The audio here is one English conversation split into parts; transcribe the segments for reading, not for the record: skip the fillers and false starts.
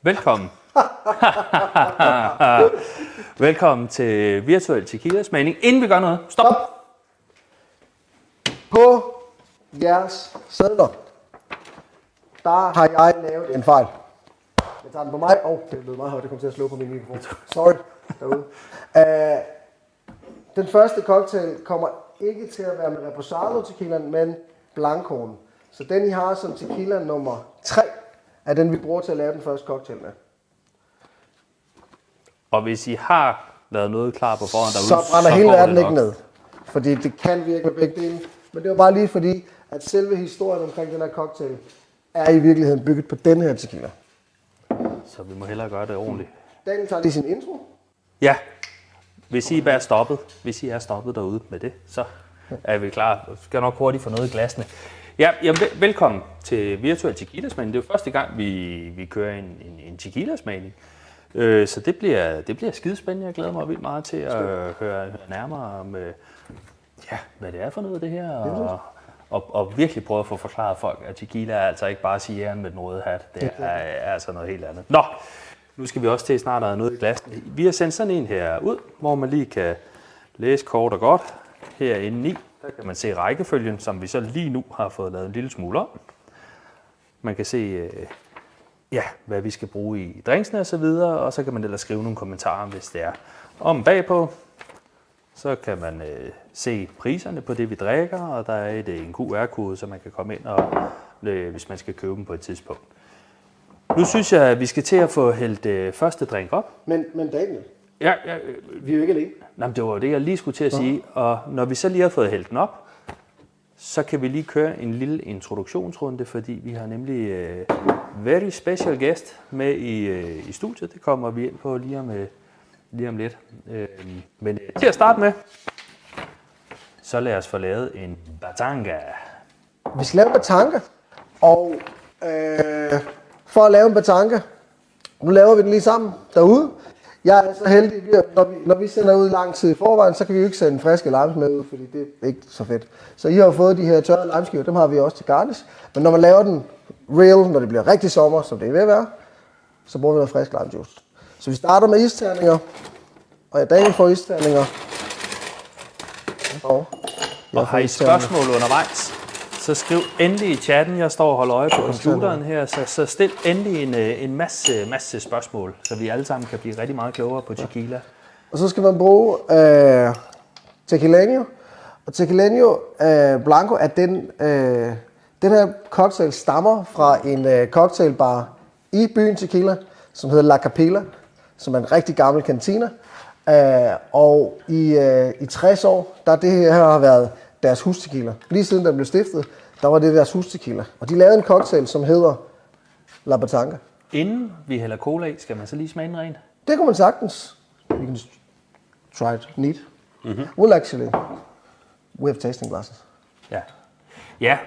Velkommen. Velkommen til Virtuel Tequilasmagning. Inden vi gør noget, stop. På jeres sædler, der har jeg lavet en fejl. Jeg tager den på mig. Det lød meget højt, det kom til at slå på min mikrofon. Sorry, derude. Den første cocktail kommer ikke til at være med reposado tequilaen, men blancoen. Så den I har som tequila nummer 3, er den vi bruger til at lave den første cocktail med. Og hvis I har lavet noget klar på forhånd derude, så brænder hele verden ikke ned. Fordi det kan virke med begge dele. Men det var bare lige fordi, at selve historien omkring den her cocktail, er i virkeligheden bygget på den her tequila. Så vi må hellere gøre det ordentligt. Daniel tager lige sin intro. Ja, hvis I er stoppet derude med det, så er vi klar. Vi skal nok hurtigt få noget i glasene. Ja, velkommen til Virtuel Tequilasmagning. Det er jo første gang, vi kører en tequilasmagning. Så det bliver skidespændende. Jeg glæder mig vildt meget til at høre nærmere om, hvad det er for noget det her. Og virkelig prøve at få forklaret folk, at tequila er altså ikke bare sigeren med den røde hat. Det er altså noget helt andet. Nå, nu skal vi også til snart have noget i glasen. Vi har sendt sådan en her ud, hvor man lige kan læse kort og godt. Herinde i, der kan man se rækkefølgen, som vi så lige nu har fået lavet en lille smule om. Man kan se, hvad vi skal bruge i drinksene og så videre, og så kan man ellers skrive nogle kommentarer, hvis det er. Om bagpå, så kan man se priserne på det, vi drikker, og der er en QR-kode, så man kan komme ind, hvis man skal købe dem på et tidspunkt. Nu synes jeg, at vi skal til at få hældt første drink op. Men Daniel, ja, vi er jo ikke alene. Nej, det var det, jeg lige skulle til at sige. Og når vi så lige har fået hældt den op, så kan vi lige køre en lille introduktionsrunde, fordi vi har nemlig very special guest med i studiet. Det kommer vi ind på lige om lidt. Men til at starte med, så lad os få lavet en batanga. Vi skal lave en batanga, og for at lave en batanga, nu laver vi den lige sammen derude. Jeg er så heldig, når vi sender ud lang tid i forvejen, så kan vi jo ikke sende friske limes med ud, fordi det er ikke så fedt. Så I har jo fået de her tørrede limeskiver, dem har vi også til garnish. Men når man laver den real, når det bliver rigtig sommer, som det er ved at være, så bruger vi noget frisk lime juice. Så vi starter med isterninger, og Daniel får isterninger. Og har I spørgsmål undervejs, så skriv endelig i chatten. Jeg står og holder øje på computeren her, så stil endelig en masse spørgsmål, så vi alle sammen kan blive rigtig meget klogere på tequila. Og så skal man bruge Tequileño. Og Tequileño Blanco er den her cocktail stammer fra en cocktailbar i byen Tequila, som hedder La Capilla, som er en rigtig gammel kantina. Og i 60 år, der det her har været deres hustequila. Lige siden den blev stiftet, der var det deres hustequila. Og de lavede en cocktail, som hedder La Batanga. Inden vi hælder cola i, skal man så lige smage den ren? Det kunne man sagtens. You can try it neat. Well, actually, we have tasting glasses. Ja.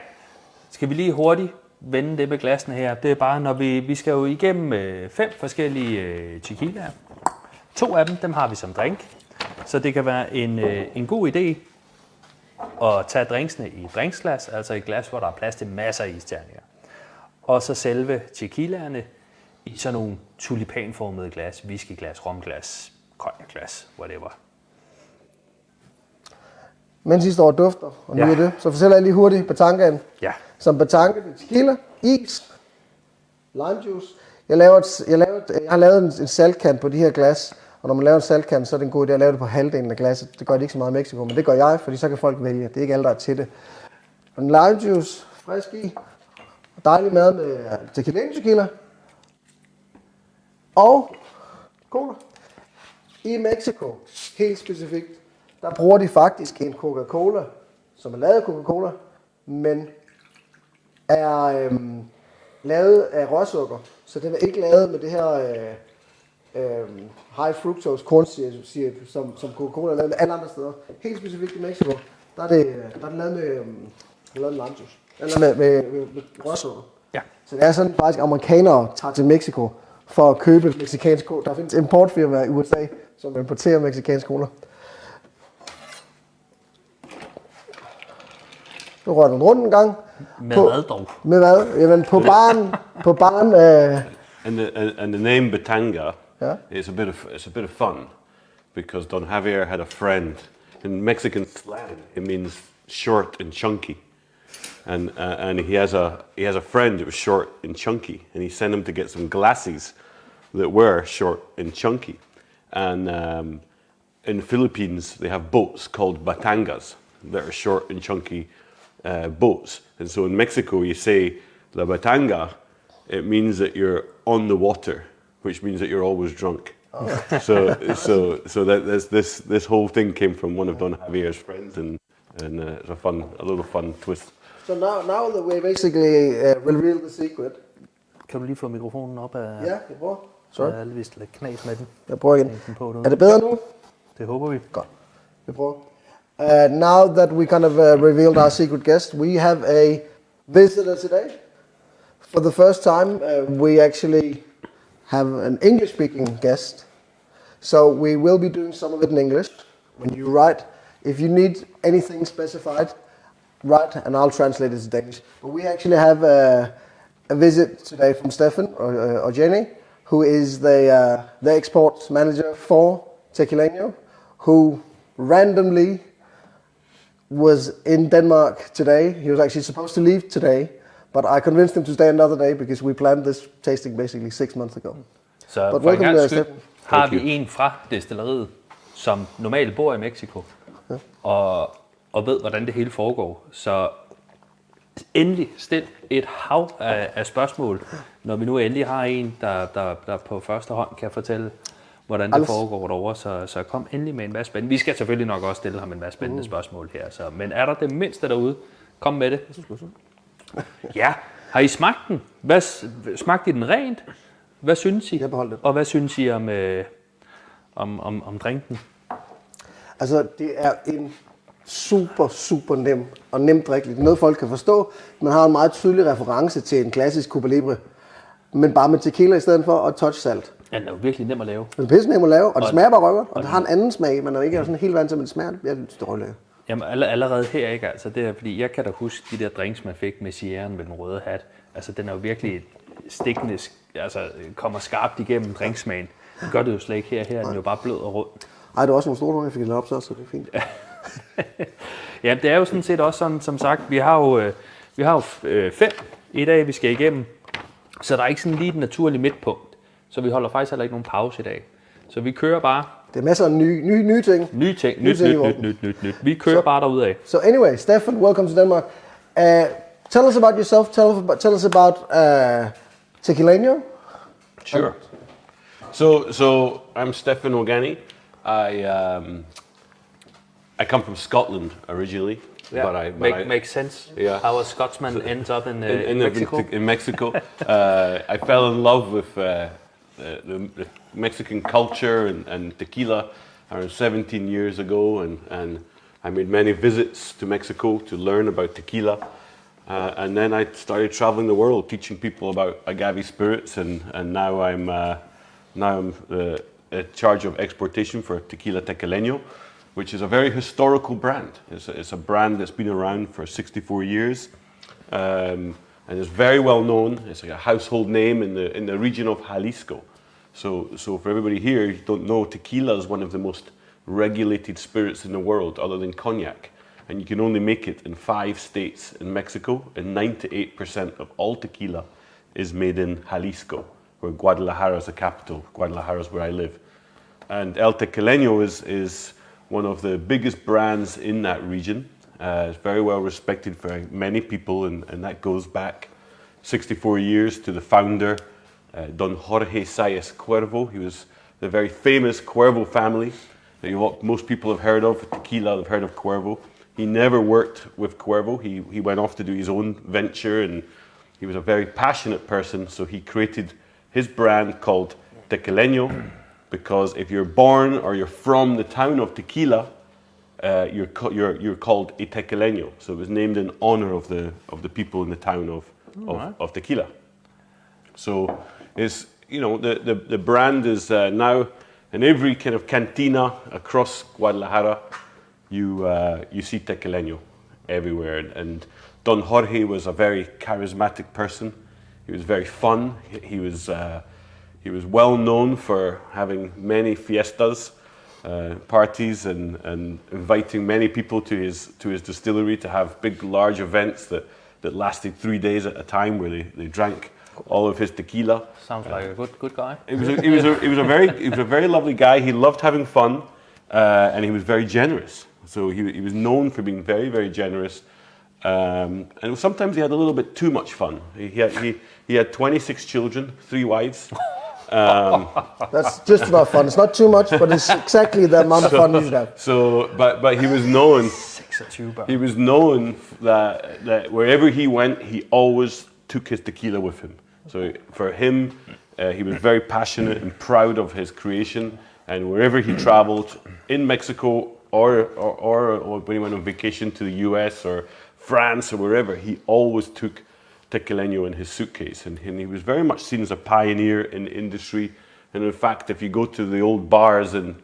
Skal vi lige hurtigt vende det med glassene her? Det er bare, når vi skal jo igennem 5 forskellige tequilaer. 2 af dem har vi som drink. Så det kan være en god idé at tage drinksene i et drinksglas, altså et glas, hvor der er plads til masser af isterninger. Og så selve tequilaerne i sådan nogle tulipanformede glas, whiskyglas, romglas, cognacglas, whatever. Mens I står og dufter og nyder det, så fortæller jeg lige hurtigt batangaen. Ja. Som batanga, det er tequila, is, lime juice. Jeg har lavet en saltkant på de her glas, og når man laver en saltkant, så er det en god idé at lave det på halvdelen af glasset. Det gør det ikke så meget i Mexico, men det gør jeg, fordi så kan folk vælge. Det er ikke alle, der er til det. Og en lime juice, frisk i, og dejlig mad med Tequileño tequila, og cola. I Mexico, helt specifikt, der bruger de faktisk en Coca-Cola, som er lavet af Coca-Cola, men er lavet af råsukker. Så den er ikke lavet med det her high fructose corn syrup, som Coca-Cola er lavet med alle andre steder. Helt specifikt i Mexico, der er det lavet med lime juice. Eller med råsukker. Ja. Så det er sådan faktisk amerikanere tager til Mexico for at købe mexicansk cola. Der findes importfirmaer i USA, som importerer mexicansk cola. Så rører den rundt en gang. Med hvad dog? Med hvad? Jamen på baren And the name Batanga, Yeah. it's a bit of fun, because Don Javier had a friend. In Mexican slang, it means short and chunky, and he has a friend that was short and chunky, and he sent him to get some glasses that were short and chunky. And in the Philippines, they have boats called batangas that are short and chunky boats. And so in Mexico, you say la batanga, it means that you're on the water, which means that you're always drunk. Oh. So that this whole thing came from one of Don Javier's friends, and it's a little fun twist. So now that we basically reveal the secret. Kan du lige få mikrofonen op af... Ja, jeg prøver. Så er alle vist lidt knas med den. Jeg prøver igen. Den på Er det bedre nu? Det håber vi. Godt. Vi prøver. Now that we kind of revealed our secret guest, we have a visitor today. For the first time, we actually have an English-speaking guest. So we will be doing some of it in English. When you write, if you need anything specified, write and I'll translate it to Danish. But we actually have a visit today from Stefan or Jenny, who is the export manager for Tequileño, who randomly was in Denmark today. He was actually supposed to leave today, but I convinced him to stay another day because we planned this tasting basically 6 months ago. Så for en gang skyld har vi en fra destilleriet, som normalt bor i Mexico, og ved, hvordan det hele foregår. Så endelig stil et hav af spørgsmål, når vi nu endelig har en, der på første hånd kan fortælle, hvordan det foregår derovre. Så kom endelig med en masse spændende. Vi skal selvfølgelig nok også stille ham en masse spændende spørgsmål her. Så, men er der det mindste derude, kom med det. Ja, har I smagt den? Smagte I den rent? Hvad synes I? Og hvad synes I om drinken? Altså, det er en super nem og nemt drikkeligt. Noget folk kan forstå. Man har en meget tydelig reference til en klassisk Cuba Libre, men bare med tequila i stedet for og touch salt. Ja, den er jo virkelig nem at lave. Den er pisse nem at lave, og det smager bare røver, og det har en anden smag, man er ikke sådan helt vant til, men det smager. Jeg synes, det er røvlækkert. Jamen allerede her, ikke? Altså, det er, fordi jeg kan da huske de der drinks, man fik med Sierraen med den røde hat. Altså, den er jo virkelig stikkende, altså kommer skarpt igennem drinksmagen. Det gør det jo slet ikke her. Her er den jo bare blød og rund. Ej, det er også nogle store, jeg fik lidt op så det er fint. Ja, det er jo sådan set også sådan, som sagt, vi har jo 5 i dag, vi skal igennem. Så der er ikke sådan lige et naturligt midtpunkt. Så vi holder faktisk heller ikke nogen pause i dag. Så vi kører bare. Det er masser af nye ting. Nyt. Vi kører bare derudad. So anyway, Stefan, welcome to Denmark. Tell us about yourself. Tell us about Tequileño. Sure. So I'm Stefan Organi. I come from Scotland originally. Yeah, makes sense. Yeah. How a Scotsman ends up in Mexico. In Mexico. I fell in love with the Mexican culture and tequila around 17 years ago, and I made many visits to Mexico to learn about tequila. And then I started traveling the world, teaching people about agave spirits, and now I'm in charge of exportation for Tequila Tequileño, which is a very historical brand. It's a brand that's been around for 64 years, and it's very well known. It's like a household name in the region of Jalisco. So for everybody here, you don't know, tequila is one of the most regulated spirits in the world, other than cognac. And you can only make it in 5 states in Mexico, and 98% of all tequila is made in Jalisco, where Guadalajara is the capital. Guadalajara is where I live. And El Tequileño is one of the biggest brands in that region. It's very well respected by many people, and that goes back 64 years to the founder, Don Jorge Sayas Cuervo. He was the very famous Cuervo family that most people have heard of. Tequila, they've heard of Cuervo. He never worked with Cuervo. He went off to do his own venture, and he was a very passionate person, so he created his brand called Tequileño, because if you're born or you're from the town of Tequila, you're called a Tequileño. So it was named in honor of the people in the town of Tequila. So it's, the brand is now in every kind of cantina across Guadalajara. You see Tequileño everywhere, and Don Jorge was a very charismatic person. He was very fun. He was He was well known for having many fiestas, parties, and inviting many people to his distillery to have big, large events that lasted 3 days at a time, where they drank all of his tequila. Sounds like a good guy. He was a very lovely guy. He loved having fun, and he was very generous. So he was known for being very, very generous. And sometimes he had a little bit too much fun. He had 26 children, 3 wives. That's just enough fun. It's not too much, but it's exactly the amount of fun you should have. So, but he was known. 6 or 2, bro. He was known that wherever he went, he always took his tequila with him. So for him, he was very passionate and proud of his creation. And wherever he traveled, in Mexico or when he went on vacation to the US or France or wherever, he always took Tequileño in his suitcase, and he was very much seen as a pioneer in the industry. And in fact, if you go to the old bars in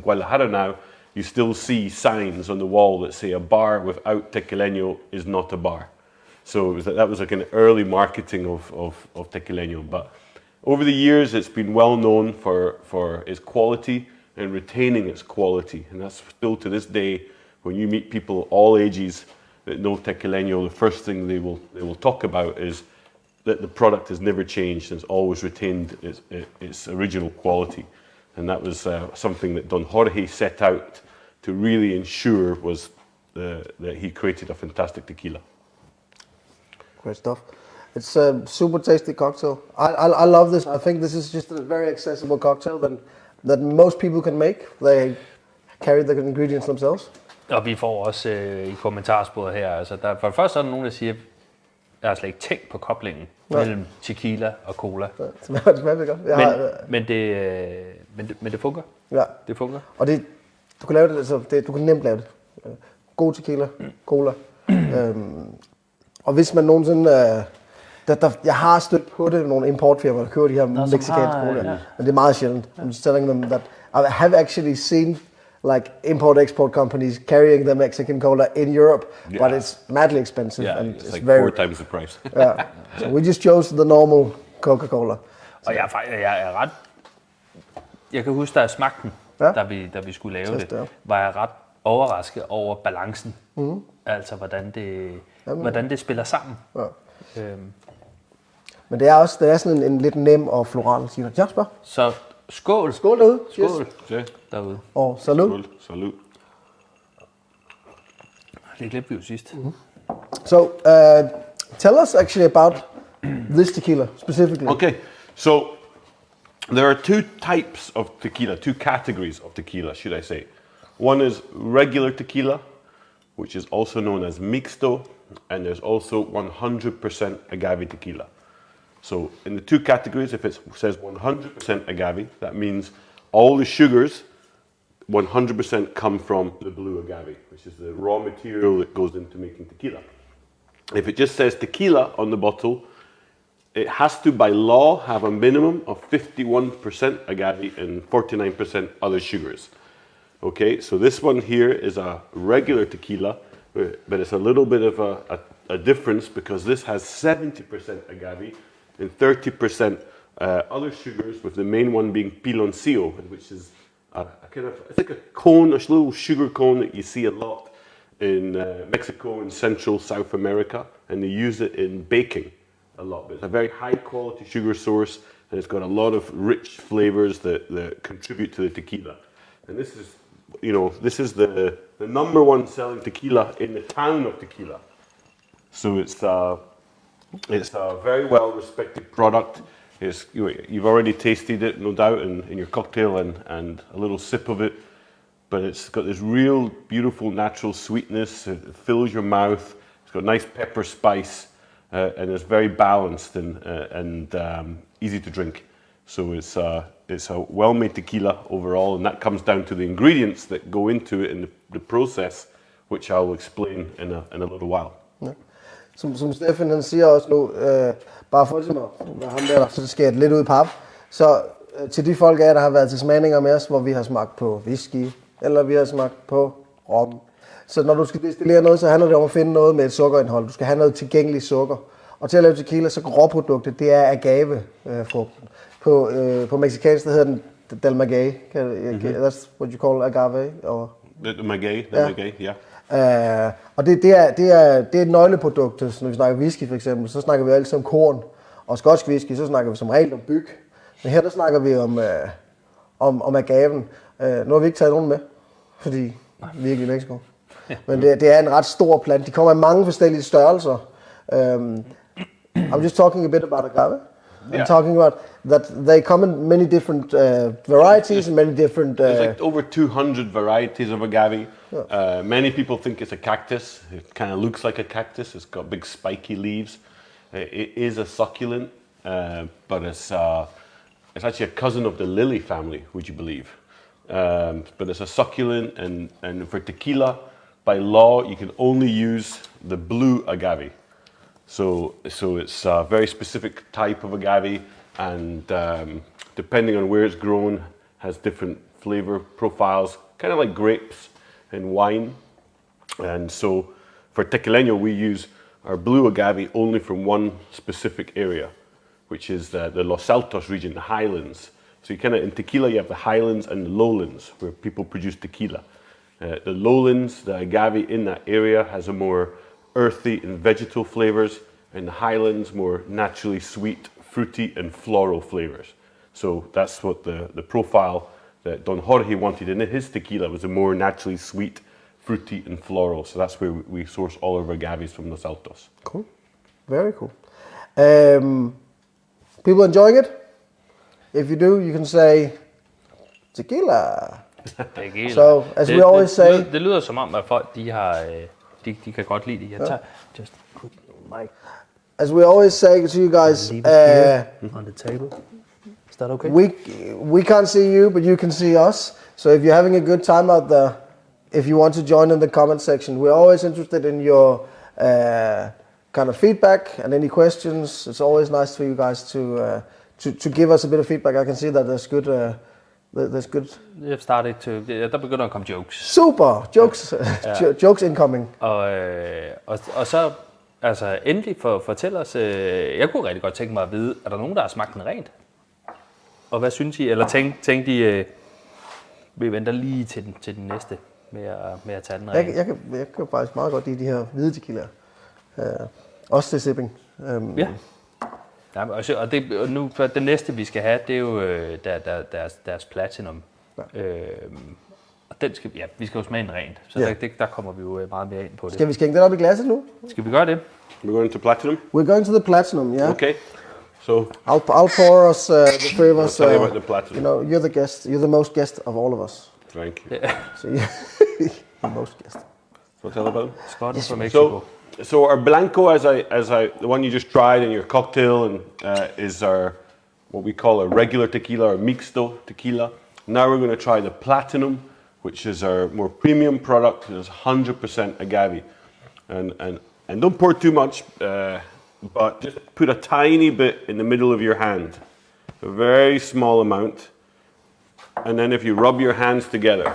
Guadalajara now, you still see signs on the wall that say a bar without Tequileño is not a bar. So that was like an early marketing of Tequileño. But over the years, it's been well known for its quality and retaining its quality, and that's still to this day. When you meet people all ages that know Tequileño, the first thing they will talk about is that the product has never changed and it's always retained its original quality. And that was something that Don Jorge set out to really ensure was that he created a fantastic tequila. Great stuff. It's a super tasty cocktail. I love this. I think this is just a very accessible cocktail that most people can make. They carry the ingredients themselves. Og vi får også i kommentarsporet her, altså der, for det første er der nogen, der siger, jeg har slet ikke tænkt på koblingen mellem tequila og cola. Ja, det smager godt. Men det fungerer. Ja. Det fungerer. Og du kan lave det, altså du kan nemt lave det. God tequila, cola. Og hvis man nogensinde... jeg har stødt på det, nogle importfirmaer, der køber de her mexicanske cola. Men det er meget sjældent. I'm just telling them that I have actually seen like import-export companies carrying the Mexican cola in Europe, but it's madly expensive. Yeah, and it's like very, 4 times the price. Yeah, so we just chose the normal Coca-Cola. Og jeg er ret... Jeg kan huske, da jeg smagte den, da vi skulle lave det, var jeg ret overrasket over balancen. Altså, hvordan det spiller sammen. Ja. Men det er sådan en lidt nem og floral cider. Ja, spørg. Så skål. Skål derude. Skål Yes. derude. Og salut. Salut. Det glemte vi jo sidst. So, tell us actually about this tequila specifically. Okay, so there are 2 types of tequila, 2 categories of tequila, should I say. One is regular tequila, which is also known as mixto, and there's also 100% agave tequila. So in the 2 categories, if it says 100% agave, that means all the sugars 100% come from the blue agave, which is the raw material that goes into making tequila. If it just says tequila on the bottle, it has to, by law, have a minimum of 51% agave and 49% other sugars. Okay, so this one here is a regular tequila, but it's a little bit of a difference because this has 70% agave and 30% other sugars, with the main one being piloncillo, which is it's like a cone, a little sugar cone that you see a lot in Mexico and Central South America, and they use it in baking a lot. But it's a very high quality sugar source, and it's got a lot of rich flavors that contribute to the tequila. And this is the number 1 selling tequila in the town of Tequila. So it's a very well respected product. You've already tasted it, no doubt, in your cocktail and a little sip of it. But it's got this real beautiful natural sweetness. It fills your mouth. It's got nice pepper spice, and it's very balanced and easy to drink. So it's a well-made tequila overall, and that comes down to the ingredients that go into it in the process, which I will explain in a little while. Ja. Som Steffen han siger også nu, bare for ligesom at ham der, så skal jeg lidt ud i pap. Så til de folk af jer, der har været til smagninger med os, hvor vi har smagt på whisky, eller vi har smagt på rom. Så når du skal destillere noget, så handler det om at finde noget med et sukkerindhold. Du skal have noget tilgængeligt sukker. Og til at lave tequila, så råproduktet, det er agavefrugten. På mexicansk, der hedder den del maguey. That's what you call agave? Or? The maguey, yeah. Og det er et nøgleprodukt. Så når vi snakker whisky for eksempel, så snakker vi altid om korn. Og skotsk whisky, så snakker vi som regel om byg. Men her der snakker vi om agaven. Nu har vi ikke taget nogen med, fordi vi er ikke i Mexico. Men det er en ret stor plante. De kommer i mange forskellige størrelser. I'm just talking a bit about agave. I'm talking about that they come in many different varieties and many different... There's like over 200 varieties of agave. Many people think it's a cactus. It kind of looks like a cactus. It's got big spiky leaves. It is a succulent, but it's actually a cousin of the lily family, would you believe? But it's a succulent, and for tequila, by law, you can only use the blue agave. So it's a very specific type of agave, and depending on where it's grown, has different flavor profiles, kind of like grapes and wine. And so for Tequileño, we use our blue agave only from one specific area, which is the Los Altos region, the highlands. So in tequila, you have the highlands and the lowlands, where people produce tequila. The lowlands, the agave in that area has a more earthy and vegetal flavors, and the highlands more naturally sweet, fruity and floral flavors. So that's what the profile that Don Jorge wanted in his tequila was a more naturally sweet, fruity and floral. So that's where we source all of our agaves from Los Altos. Cool, very cool. People enjoying it? If you do, you can say tequila. Tequila. So as we always say, det lyder som om at folk de kan godt lide det. Jeg tager just put mic. As we always say to you guys, On the table. Is that okay? we can't see you, but you can see us. So if you're having a good time out there, if you want to join in the comment section, we're always interested in your kind of feedback and any questions. It's always nice for you guys to give us a bit of feedback. I can see that there's good. There's good. Jeg started to. Der begynder at komme jokes. Super jokes, jokes incoming. Og så altså endelig fortæl os. Jeg kunne rigtig godt tænke mig at vide, er der nogen der har smagt den rent? Og hvad synes I? Eller tænkte I, vi venter lige til den næste med at tage den rent? Jeg kan faktisk meget godt lide de her hvide tequilaer. Også til sipping. Ja. Ja, og nu for det næste vi skal have, det er jo deres platinum. Ja. Og den skal vi skal jo smage en rent, så der kommer vi jo meget mere ind på det. Skal vi skænke den op i glasset nu? Skal vi gøre det? We're going to platinum? We're going to the platinum, yeah. Okay. So I'll pour us the three of us. I'll tell you about the platinum. You know, you're the guest. You're the most guest of all of us. Thank you. Yeah. So you're the most guest. So tell about Scott from Mexico. So our blanco, the one you just tried in your cocktail, and is our what we call a regular tequila or mixto tequila. Now we're going to try the platinum, which is our more premium product. It's 100% agave, and don't pour too much, but just put a tiny bit in the middle of your hand, a very small amount, and then if you rub your hands together,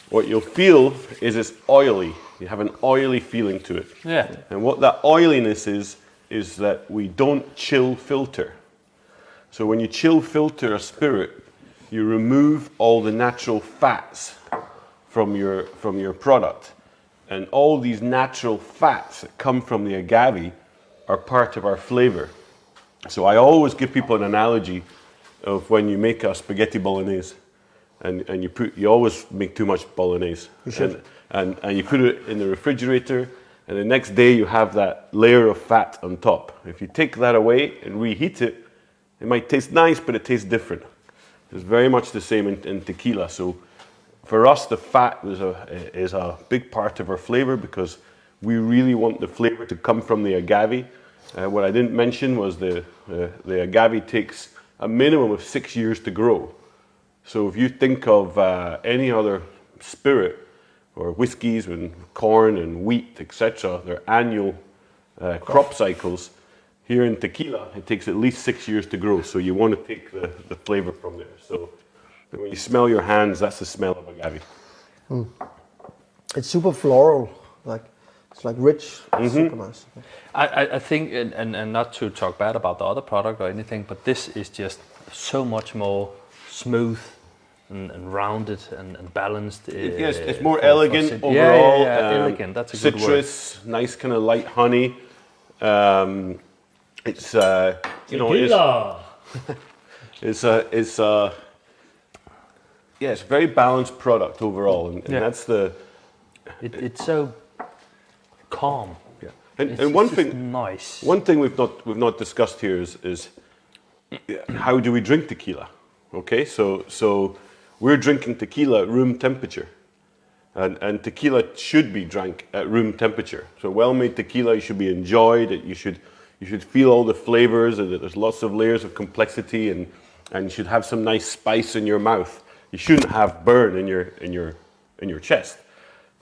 what you'll feel is it's oily. You have an oily feeling to it. Yeah. And what that oiliness is that we don't chill filter. So when you chill filter a spirit, you remove all the natural fats from your product. And all these natural fats that come from the agave are part of our flavor. So I always give people an analogy of when you make a spaghetti bolognese. And you always make too much bolognese. You should. And you put it in the refrigerator, and the next day you have that layer of fat on top. If you take that away and reheat it, it might taste nice, but it tastes different. It's very much the same in tequila. So for us, the fat is a big part of our flavor because we really want the flavor to come from the agave. What I didn't mention was the agave takes a minimum of 6 years to grow. So if you think of any other spirit or whiskeys with corn and wheat, etc., their annual crop cycles, here in tequila, it takes at least 6 years to grow. So you want to take the flavor from there. So when you smell your hands, that's the smell of agave. It's super floral. Like It's like rich, super nice. I think, and not to talk bad about the other product or anything, but this is just so much more smooth and rounded and balanced. Yes, it's more elegant overall. Yeah, elegant. That's a good word. Citrus, nice kind of light honey. It's you know, it's a very balanced product overall, and that's the. It's so calm. Yeah, It's one just thing, nice. one thing we've not discussed here is how do we drink tequila? Okay, so we're drinking tequila at room temperature, and tequila should be drank at room temperature. So well-made tequila should be enjoyed. You should feel all the flavors, and that there's lots of layers of complexity, and you should have some nice spice in your mouth. You shouldn't have burn in your chest.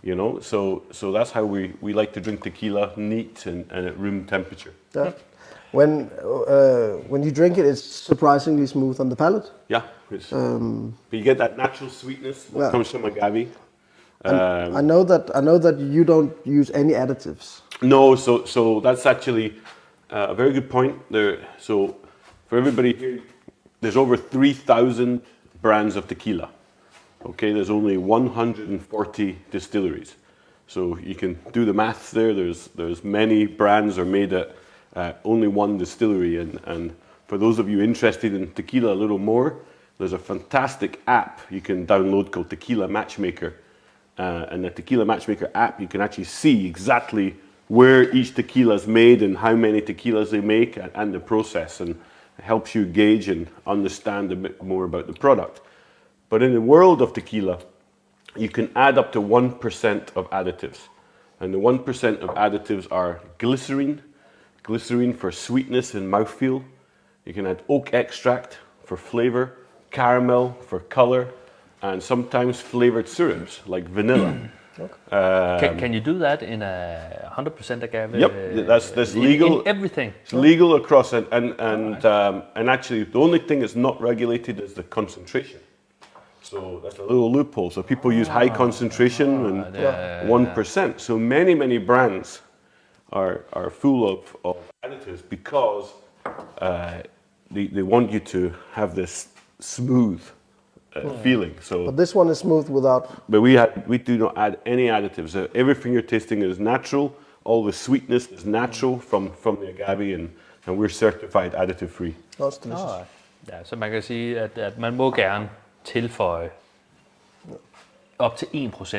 You know, so that's how we like to drink tequila, neat and at room temperature. Yeah. When you drink it, it's surprisingly smooth on the palate. Yeah, but you get that natural sweetness that comes from agave. I know that you don't use any additives. No, so that's actually a very good point there. So for everybody here, there's over 3,000 brands of tequila. Okay, there's only 140 distilleries. So you can do the maths there. There's many brands are made at only one distillery. And for those of you interested in tequila a little more, there's a fantastic app you can download called Tequila Matchmaker. And the Tequila Matchmaker app, you can actually see exactly where each tequila is made and how many tequilas they make and the process. And it helps you gauge and understand a bit more about the product. But in the world of tequila, you can add up to 1% of additives. And the 1% of additives are glycerine for sweetness and mouthfeel. You can add oak extract for flavor, caramel for color, and sometimes flavored syrups like vanilla. Can you do that in a 100% agave? Yep, that's legal. In everything. It's legal across, and actually the only thing that's not regulated is the concentration. So that's a little loophole. So people use high concentration and 1%. So many brands are full of additives because they want you to have this smooth feeling. So, but this one is smooth without. But we do not add any additives. Everything you're tasting is natural. All the sweetness is natural from the agave, and we're certified additive free. That's delicious. Ja, så man kan sige, at man må gerne tilføje op til 1%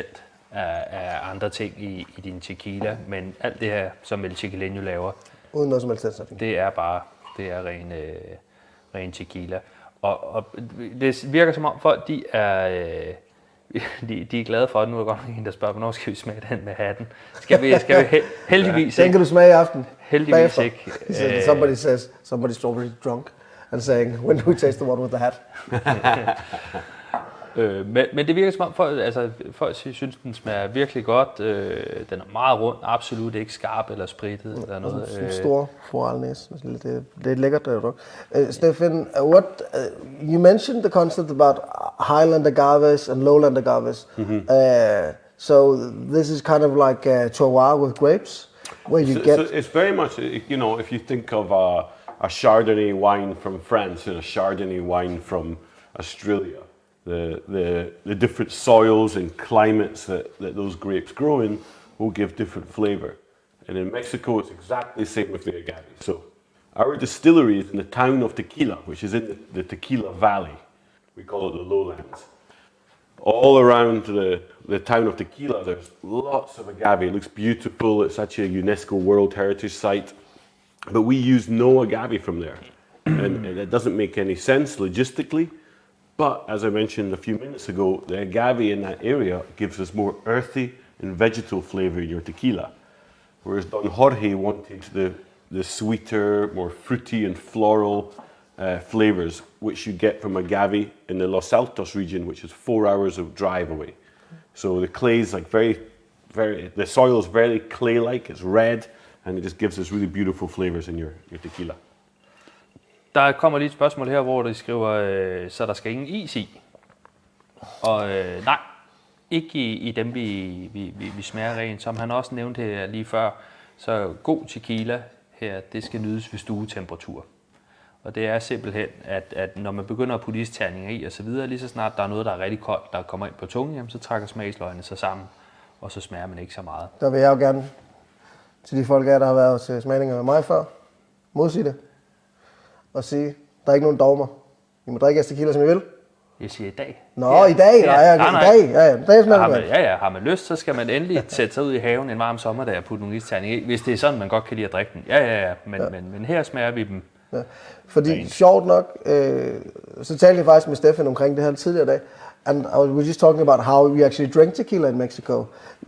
af andre ting i din tequila, men alt det her, som El Tequileño laver, Uden noget som helst tilsætning. det er ren tequila. Og det virker som om folk, de er glade for det. Nu er der godt nok en, der spørger, hvornår skal vi smage den med hatten? Skal vi heldigvis Den ikke. kan du smage i aften. Heldigvis bagefter. ikke. Somebody says, somebody's already drunk and saying, when do we taste the one with the hat? Men det virker som om, folk synes, den smager virkelig godt. Den er meget rund, absolut ikke skarp eller sprittet eller noget. Sådan en stor foralnæs. Det er lækkert, det er Stefan, you mentioned the concept about highland agaves and lowland agaves. So this is kind of like terroir with grapes, where you get. So it's very much, you know, if you think of a Chardonnay wine from France and a Chardonnay wine from Australia. The different soils and climates that those grapes grow in will give different flavor. And in Mexico, it's exactly the same with the agave. So our distillery is in the town of Tequila, which is in the Tequila Valley. We call it the lowlands. All around the town of Tequila, there's lots of agave. It looks beautiful. It's actually a UNESCO World Heritage Site. But we use no agave from there. And it doesn't make any sense logistically. But as I mentioned a few minutes ago, the agave in that area gives us more earthy and vegetal flavor in your tequila. Whereas Don Jorge wanted the sweeter, more fruity and floral flavors, which you get from agave in the Los Altos region, which is 4 hours of drive away. So the clay is like the soil is very clay-like, it's red, and it just gives us really beautiful flavors in your tequila. Der kommer lige et spørgsmål her, hvor de skriver, så der skal ingen is i. Og nej, ikke i dem, vi smager rent. Som han også nævnte her lige før, så god tequila her, det skal nydes ved stuetemperatur. Og det er simpelthen, at når man begynder at putte isterninger i og så videre, lige så snart der er noget, der er rigtig koldt, der kommer ind på tungen, jamen, så trækker smagsløgene sig sammen, og så smager man ikke så meget. Der vil jeg jo gerne til de folk, der har været til smagninger med mig før, modsige det og sige, der er ikke nogen dogmer. I må drikke jeres tequila, som I vil. Jeg siger i dag. Nå, i dag? Nej. I dag smager man. Har man lyst, så skal man endelig sætte sig ud i haven en varm sommerdag og putte nogle isterninger i, hvis det er sådan, man godt kan lide at drikke den. Men her smager vi dem. Ja. Fordi sjovt nok, så talte jeg faktisk med Stefan omkring det her tidligere dag, and we were just talking about how we actually drink tequila in Mexico.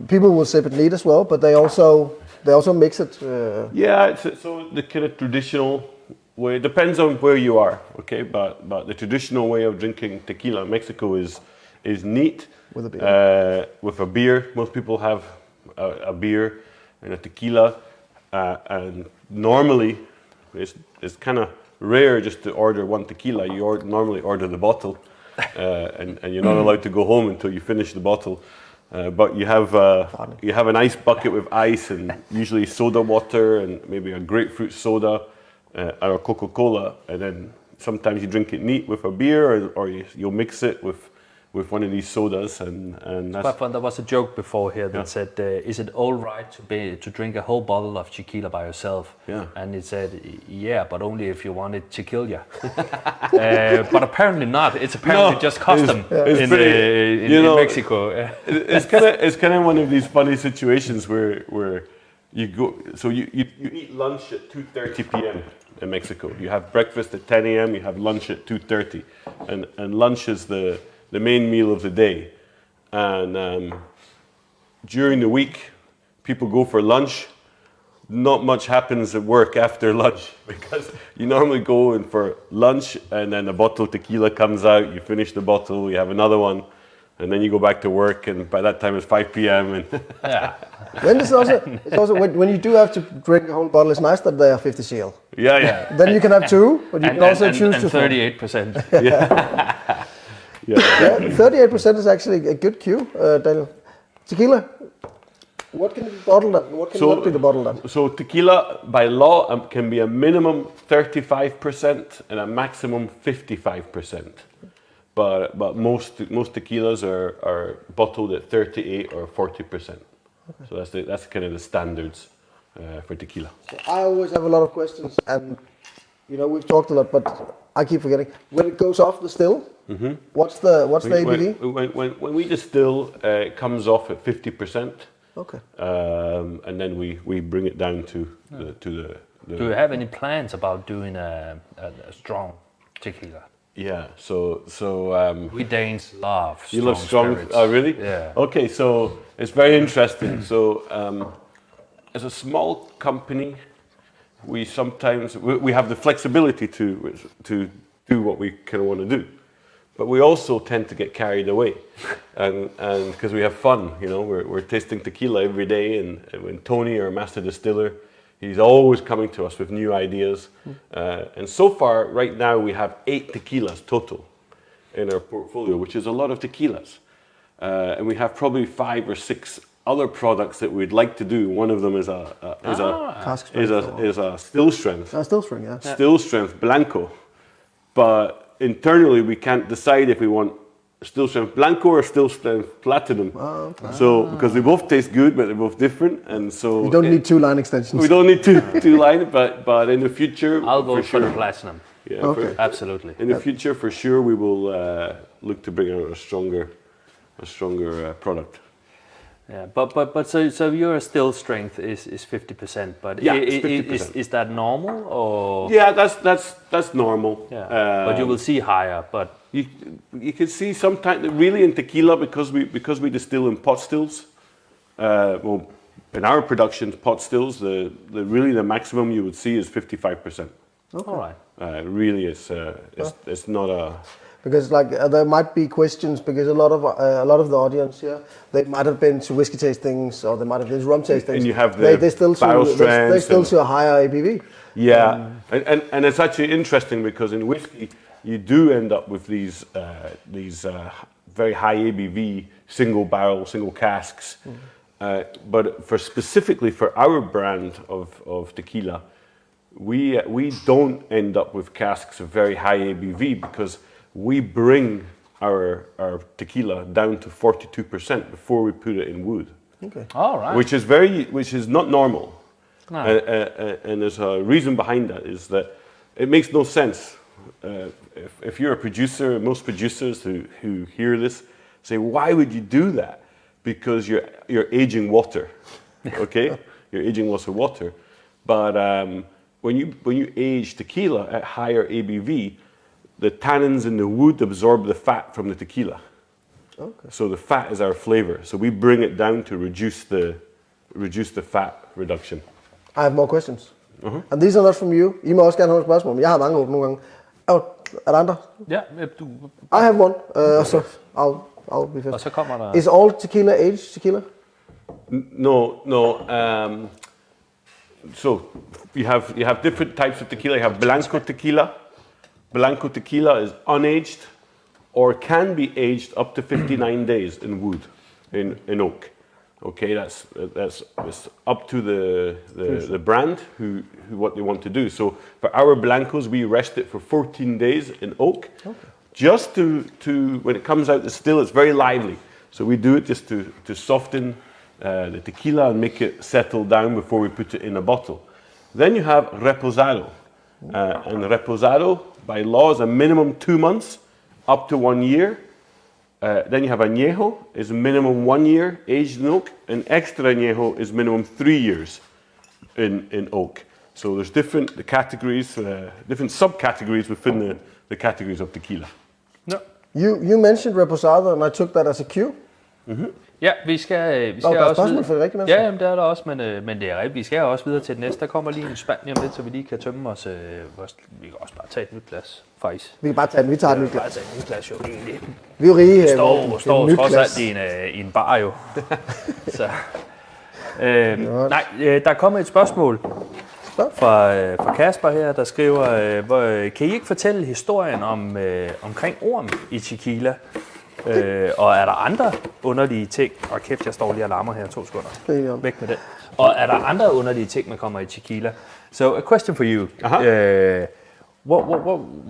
People will sip it neat as well, but they also mix it. Yeah, so the kind of traditional way, it depends on where you are, okay? But the traditional way of drinking tequila in Mexico is neat. With a beer. With a beer. Most people have a beer and a tequila, and normally it's kind of rare just to order one tequila. You normally order the bottle, and you're not allowed to go home until you finish the bottle. But you have an ice bucket with ice and usually soda water and maybe a grapefruit soda or a Coca-Cola, and then sometimes you drink it neat with a beer, or you'll mix it with one of these sodas, and that's... But there was a joke before here that said, is it all right to drink a whole bottle of tequila by yourself? Yeah. And it said, yeah, but only if you want it to kill you. But apparently not. It's apparently just custom in Mexico. It's kind of one of these funny situations where you go. So you eat lunch at 2:30 p.m. in Mexico. You have breakfast at 10 a.m. You have lunch at 2:30, and lunch is the main meal of the day. And during the week, people go for lunch. Not much happens at work after lunch, because you normally go in for lunch and then a bottle of tequila comes out, you finish the bottle, you have another one, and then you go back to work, and by that time it's 5 p.m. and Then it's also when you do have to drink a whole bottle, it's nice that they are 50 CL. Yeah. Then you can have two, but you can also choose to 38%. Yeah, 38% is actually a good cue, Daniel. Tequila, what can be bottled and what can not be bottled at? So tequila, by law, can be a minimum 35% and a maximum 55%. But most tequilas are bottled at 38 or 40%. Okay. So that's kind of the standards for tequila. So I always have a lot of questions, and we've talked a lot, but I keep forgetting. When it goes off the still, what's the ABV? When we distill, it comes off at 50%. Okay. And then we bring it down to the. Do you have any plans about doing a strong tequila? Yeah. So we Danes love strong. You love strong? Spirits. Oh, really? Yeah. Okay, so it's very interesting. So as a small company, we sometimes we have the flexibility to do what we kind of want to do, but we also tend to get carried away, and because we have fun, we're tasting tequila every day, and when Tony, our master distiller, he's always coming to us with new ideas, and so far right now we have 8 tequilas total in our portfolio, which is a lot of tequilas, and we have probably 5 or 6 other products that we'd like to do. One of them is a still strength. Still strength, yeah. Still strength Blanco, but internally we can't decide if we want still strength Blanco or still strength Platinum. So because they both taste good, but they're both different, and so you don't need 2 line extensions. We don't need two line, but in the future, I'll go for the Platinum. Yeah, okay. Absolutely. In the future, for sure, we will look to bring out a stronger product. Yeah, but so your still strength is 50%, but yeah, 50%. Is that normal or? Yeah, that's normal. Yeah, but you will see higher. But you can see sometimes really in tequila, because we distill in pot stills. Well, in our production, pot stills, the maximum you would see is 55%. Okay. All right. Really, it's not a. Because there might be questions, because a lot of the audience here, they might have been to whiskey tastings, or they might have been to rum tastings. And you have the they still to a higher ABV. Yeah, and it's actually interesting, because in whiskey you do end up with these very high ABV, single barrel, single casks. But specifically for our brand of tequila, we don't end up with casks of very high ABV because we bring our tequila down to 42% before we put it in wood. Okay. All right. Which is not normal. No. And there's a reason behind that, is that it makes no sense. If you're a producer, most producers who hear this say, why would you do that? Because you're aging water, okay? You're aging lots of water. But when you age tequila at higher ABV, the tannins in the wood absorb the fat from the tequila. Okay. So the fat is our flavor. So we bring it down to reduce the fat reduction. I have more questions. And these are not from you. I må også gerne have nogle spørgsmål, men jeg har mange nogle gange. Er der andre? Ja, du... I have one. So I'll be first. Og så kommer der... Is all tequila aged tequila? No. So you have different types of tequila. You have blanco tequila. Blanco tequila is unaged, or can be aged up to 59 days in wood, in oak. Okay, that's up to the brand who what they want to do. So for our blancos, we rest it for 14 days in oak, just to when it comes out the still, it's very lively. So we do it just to soften the tequila and make it settle down before we put it in a bottle. Then you have reposado, and reposado by law is a minimum 2 months, up to 1 year. Then you have añejo, is minimum 1 year aged in oak, and extra añejo is minimum 3 years in oak. So there's different categories, different subcategories within the categories of tequila. No. You mentioned reposado, and I took that as a cue. Ja, vi skal der er også spørgsmål for de rigtige mennesker. Ja, jamen, det er der også, men det er rigtigt. Vi skal også videre til det næste. Der kommer lige en spand om lidt, så vi lige kan tømme os. Vi kan også bare tage et nyt glas, faktisk. Vi kan bare tage den. Vi tager et nyt Bare glas. tage et nyt glas, jo egentlig. Vi er jo rige. Står trods alt i en bar, jo. Så. Nej, der kommer et spørgsmål fra Kasper her, der skriver, kan I ikke fortælle historien omkring ormen i tequila? Og er der andre underlige ting? Og kæft, jeg står lige og larmer her 2 sekunder. Væk med det. Og er der andre underlige ting, man kommer i tequila? So a question for you.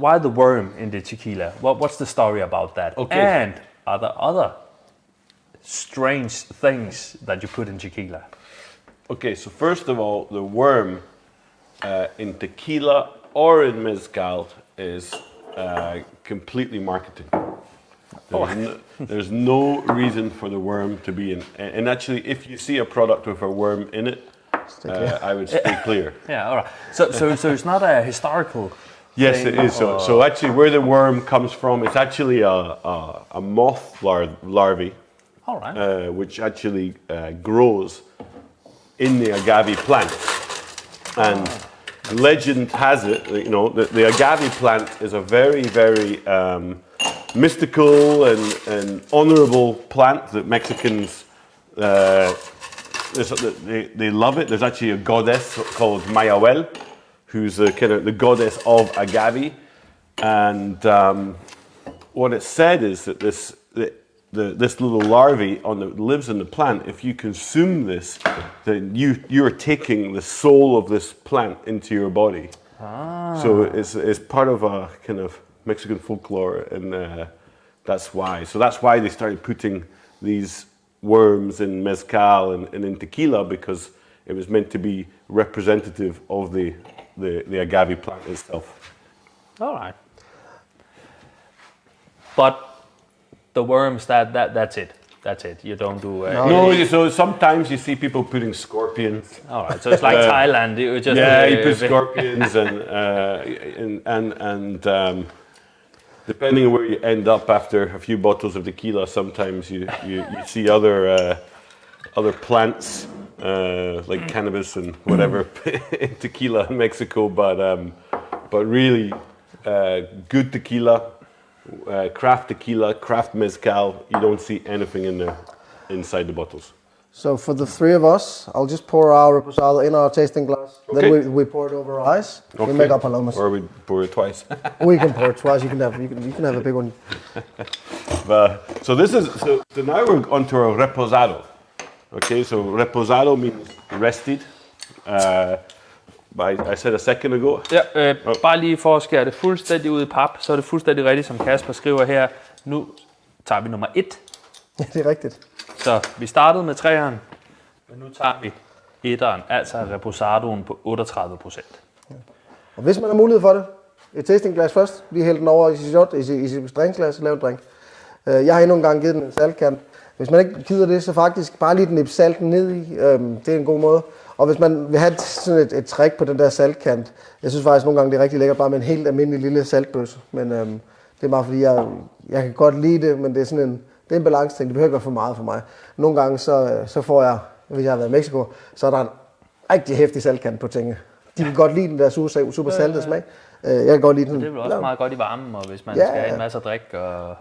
Why the worm in the tequila? What's the story about that? Okay. And are there other strange things that you put in tequila? Okay, so first of all, the worm in tequila or in mezcal is completely marketing. There's no reason for the worm to be in. And actually, if you see a product with a worm in it, I would stay clear. Yeah, all right. So it's not a historical. Yes, thing, it is. So actually, where the worm comes from, it's actually a moth larvae, All right. which actually grows in the agave plant. And legend has it, you know, the agave plant is a very, very mystical and honorable plant that Mexicans they love it. There's actually a goddess called MacY, who's the goddess of agave, and what it's said is that this little larvae lives in the plant. If you consume this, then you are taking the soul of this plant into your body. So it's part of a kind of Mexican folklore, and that's why. So that's why they started putting these worms in mezcal and in tequila, because it was meant to be representative of the agave plant itself. All right. But the worms, that's it. That's it. You don't do. No, so sometimes you see people putting scorpions. All right. So it's like Thailand. You just you put scorpions and depending on where you end up after a few bottles of tequila, sometimes you see other plants like cannabis and whatever in tequila in Mexico, but really good tequila, craft tequila, craft mezcal, you don't see anything in there inside the bottles. So for the three of us, I'll just pour our reposado in our tasting glass. Okay. Then we pour it over our eyes. Okay. We make our palomas. Or we pour it twice. We can pour it twice. You can have a big one. So now we're on to our reposado. Okay, so reposado means rested. I said a second ago. Ja, bare lige for at skære det fuldstændig ud i pap, så er det fuldstændig rigtigt, som Kasper skriver her. Nu tager vi nummer 1. Ja, det er rigtigt. Så vi startede med 3'eren, men nu tager vi 1'eren, altså reposadoen på 38%. Ja. Og hvis man har mulighed for det, et tastingglas først, lige hælde den over i sit shot, i sit drinkglas og lave en drink. Jeg har endnu en gang givet den en saltkant. Hvis man ikke gider det, så faktisk bare lige nippe salten ned i. Det er en god måde. Og hvis man vil have sådan et trick på den der saltkant, jeg synes faktisk nogle gange, det er rigtig lækkert bare med en helt almindelig lille saltbøsse. Men det er bare fordi, jeg kan godt lide det, men det er sådan en balance-ting. Det behøver ikke være for meget for mig. Nogle gange så får jeg, hvis jeg har været i Mexico, så er der en rigtig hæftig saltkant på tingene. De kan godt lide den der super saltede smag. Jeg kan godt lide den. Det er vel også meget godt i varmen, og hvis man skal have en masse drik. Og...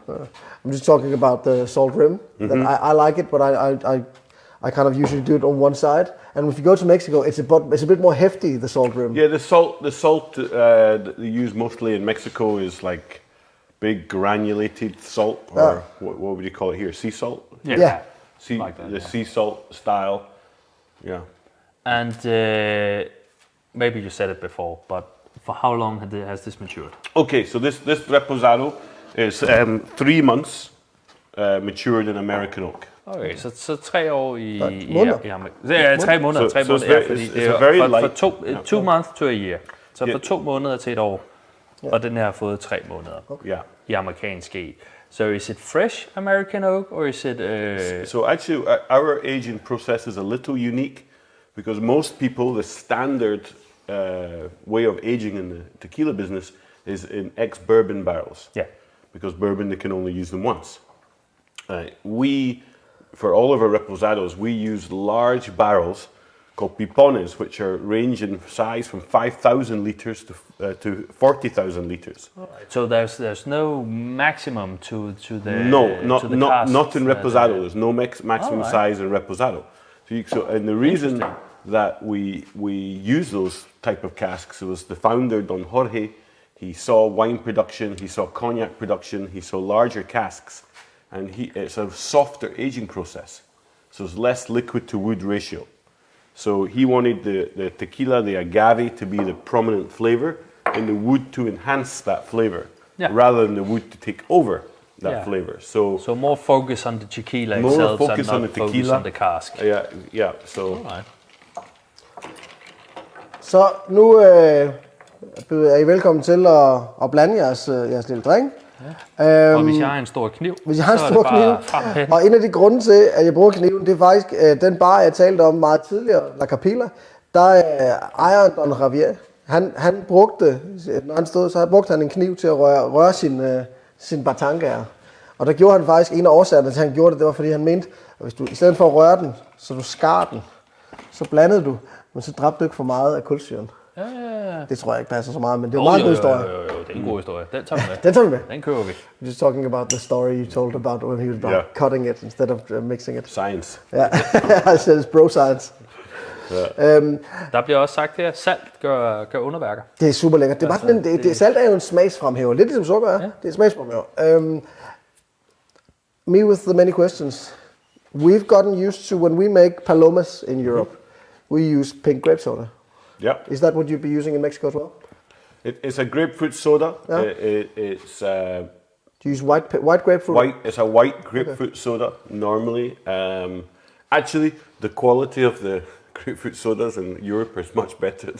I'm just talking about the salt rim. Mm-hmm. I like it, but I kind of usually do it on one side. And if you go to Mexico, it's a bit more hefty, the salt rim. Yeah, the salt that you use mostly in Mexico is like big granulated salt, or what would you call it here? Sea salt? Yeah. Sea salt style. Yeah. And maybe you said it before, but for how long has this matured? Okay, so this reposado is 3 months matured in American oak. Okay, så 3 år i måneder. Ja, 3 måneder. So fordi it's det er a very for light. 2 months to a year. Så for 2 måneder til et år. Og den her har fået 3 måneder i amerikansk ag. So is it fresh American oak, or is it... So actually, our aging process is a little unique, because most people, the standard way of aging in the tequila business is in ex-bourbon barrels. Yeah. Because bourbon, they can only use them once. For all of our reposados, we use large barrels called pipones, which range in size from 5,000 liters to 40,000 liters. So there's no maximum to the not in reposado. There's no maximum size in reposado. And the reason that we use those type of casks was the founder Don Jorge. He saw wine production, he saw cognac production, he saw larger casks, and it's a softer aging process, so it's less liquid to wood ratio. So he wanted the tequila, the agave, to be the prominent flavor, and the wood to enhance that flavor, rather than the wood to take over that flavor. So more focus on the tequila itself, more focus on the tequila, focus on the cask. Yeah. So. Alright. Så nu er I velkommen til at blande jeres lille drink. Og hvis jeg har en stor kniv, hvis jeg har en så stor er det bare kniv, og en af de grunde til, at jeg bruger kniven, det er faktisk den bar, jeg talte om meget tidligere, La Capilla, der ejeren Don Javier, han brugte, når han stod, så brugte han en kniv til at røre sin bartangaer. Og der gjorde han faktisk, en af årsagerne til, at han gjorde det, det var fordi han mente, at hvis du i stedet for at røre den, så du skar den, så blandede du, men så dræbte du ikke for meget af kulsyren. Ja. Det tror jeg ikke passer så meget, men det er en meget god historie. Jo, det er en god historie. Den tager vi med. Den tager vi med. Den køber vi. We're just talking about the story you told about when he was cutting it instead of mixing it. Science. Ja, I said it's bro science. Der bliver også sagt her, at salt gør underværker. Det er super lækkert. Det er bare salt er jo en smagsfremhæver. Lidt ligesom sukker er. Ja. Det er en smagsfremhæver. Me with the many questions. We've gotten used to, when we make palomas in Europe, we use pink grape soda. Yeah. Is that what you'd be using in Mexico as well? It's a grapefruit soda. Yeah. It's do you use white grapefruit? It's a white grapefruit soda normally. Actually, the quality of the grapefruit sodas in Europe is much better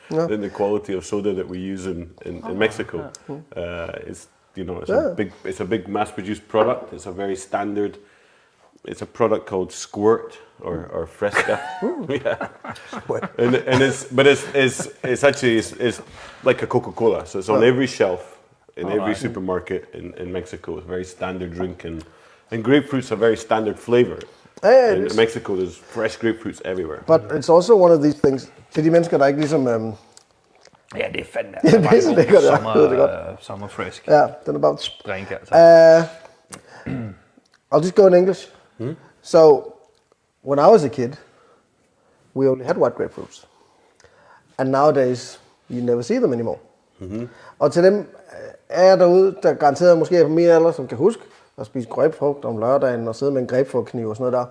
than the quality of soda that we use in Mexico. It's a big mass-produced product. It's a very standard. It's a product called Squirt or Fresca. It's actually like a Coca-Cola. So it's on every shelf in every supermarket in Mexico. It's a very standard drink, and grapefruit's a very standard flavor. In Mexico, there's fresh grapefruits everywhere. But it's also one of these things. Til de mennesker, der ikke ligesom... Ja, det er fandme. Det er lækkert, Summer frisk. Ja, den er bare... Drink, altså. I'll just go in English. So, when I was a kid, we only had white grapefruits. And nowadays, you never see them anymore. Mm-hmm. Og til dem er jeg derude, der garanteret måske er på min alder, som kan huske at spise grapefrugt om lørdagen og sidde med en grapefrugtkniv og sådan noget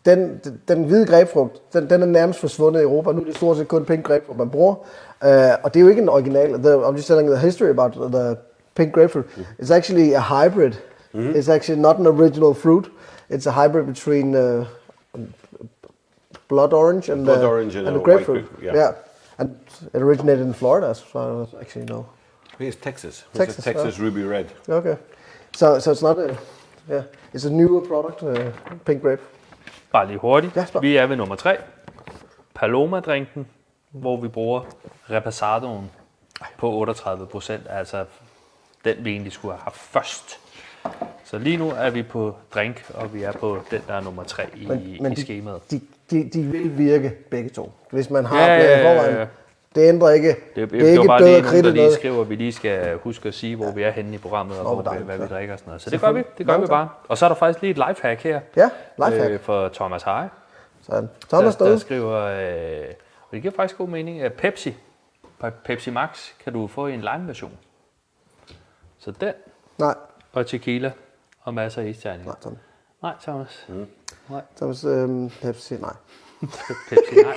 der. Den hvide grapefrugt, den er nærmest forsvundet i Europa. Nu er det stort set kun pink grapefrugt, man bruger. Og det er jo ikke en original. I'm just telling the history about the pink grapefruit. It's actually a hybrid. Mm-hmm. It's actually not an original fruit. It's a hybrid between blood orange and the grapefruit. Yeah. And it originated in Florida, as far as I actually know. It's Texas. Texas Ruby Red. Okay. So it's not it's a newer product, pink grape. Bare lige hurtigt. Ja, vi er ved nummer 3. Paloma-drinken, hvor vi bruger reposadoen på 38%, altså den vi egentlig skulle have haft først. Så lige nu er vi på drink, og vi er på den, der er nummer 3 i skemaet. De vil virke begge to. Hvis man har planen forvejen, det ændrer ikke. Det er ikke bare lige nogen, der lige skriver, at vi lige skal huske at sige, hvor vi er henne i programmet, og hvad vi drikker og sådan noget. Så det gør vi. Det gør vi bare. Og så er der faktisk lige et lifehack her. Ja, lifehack. For Thomas Høj. Sådan. Thomas der skriver, og det giver faktisk god mening, at Pepsi Max kan du få i en lime-version. Så den. Nej. Og tequila og masser af isterninger. Nej, Thomas. Nej. Thomas, Pepsi, nej. Pepsi, nej.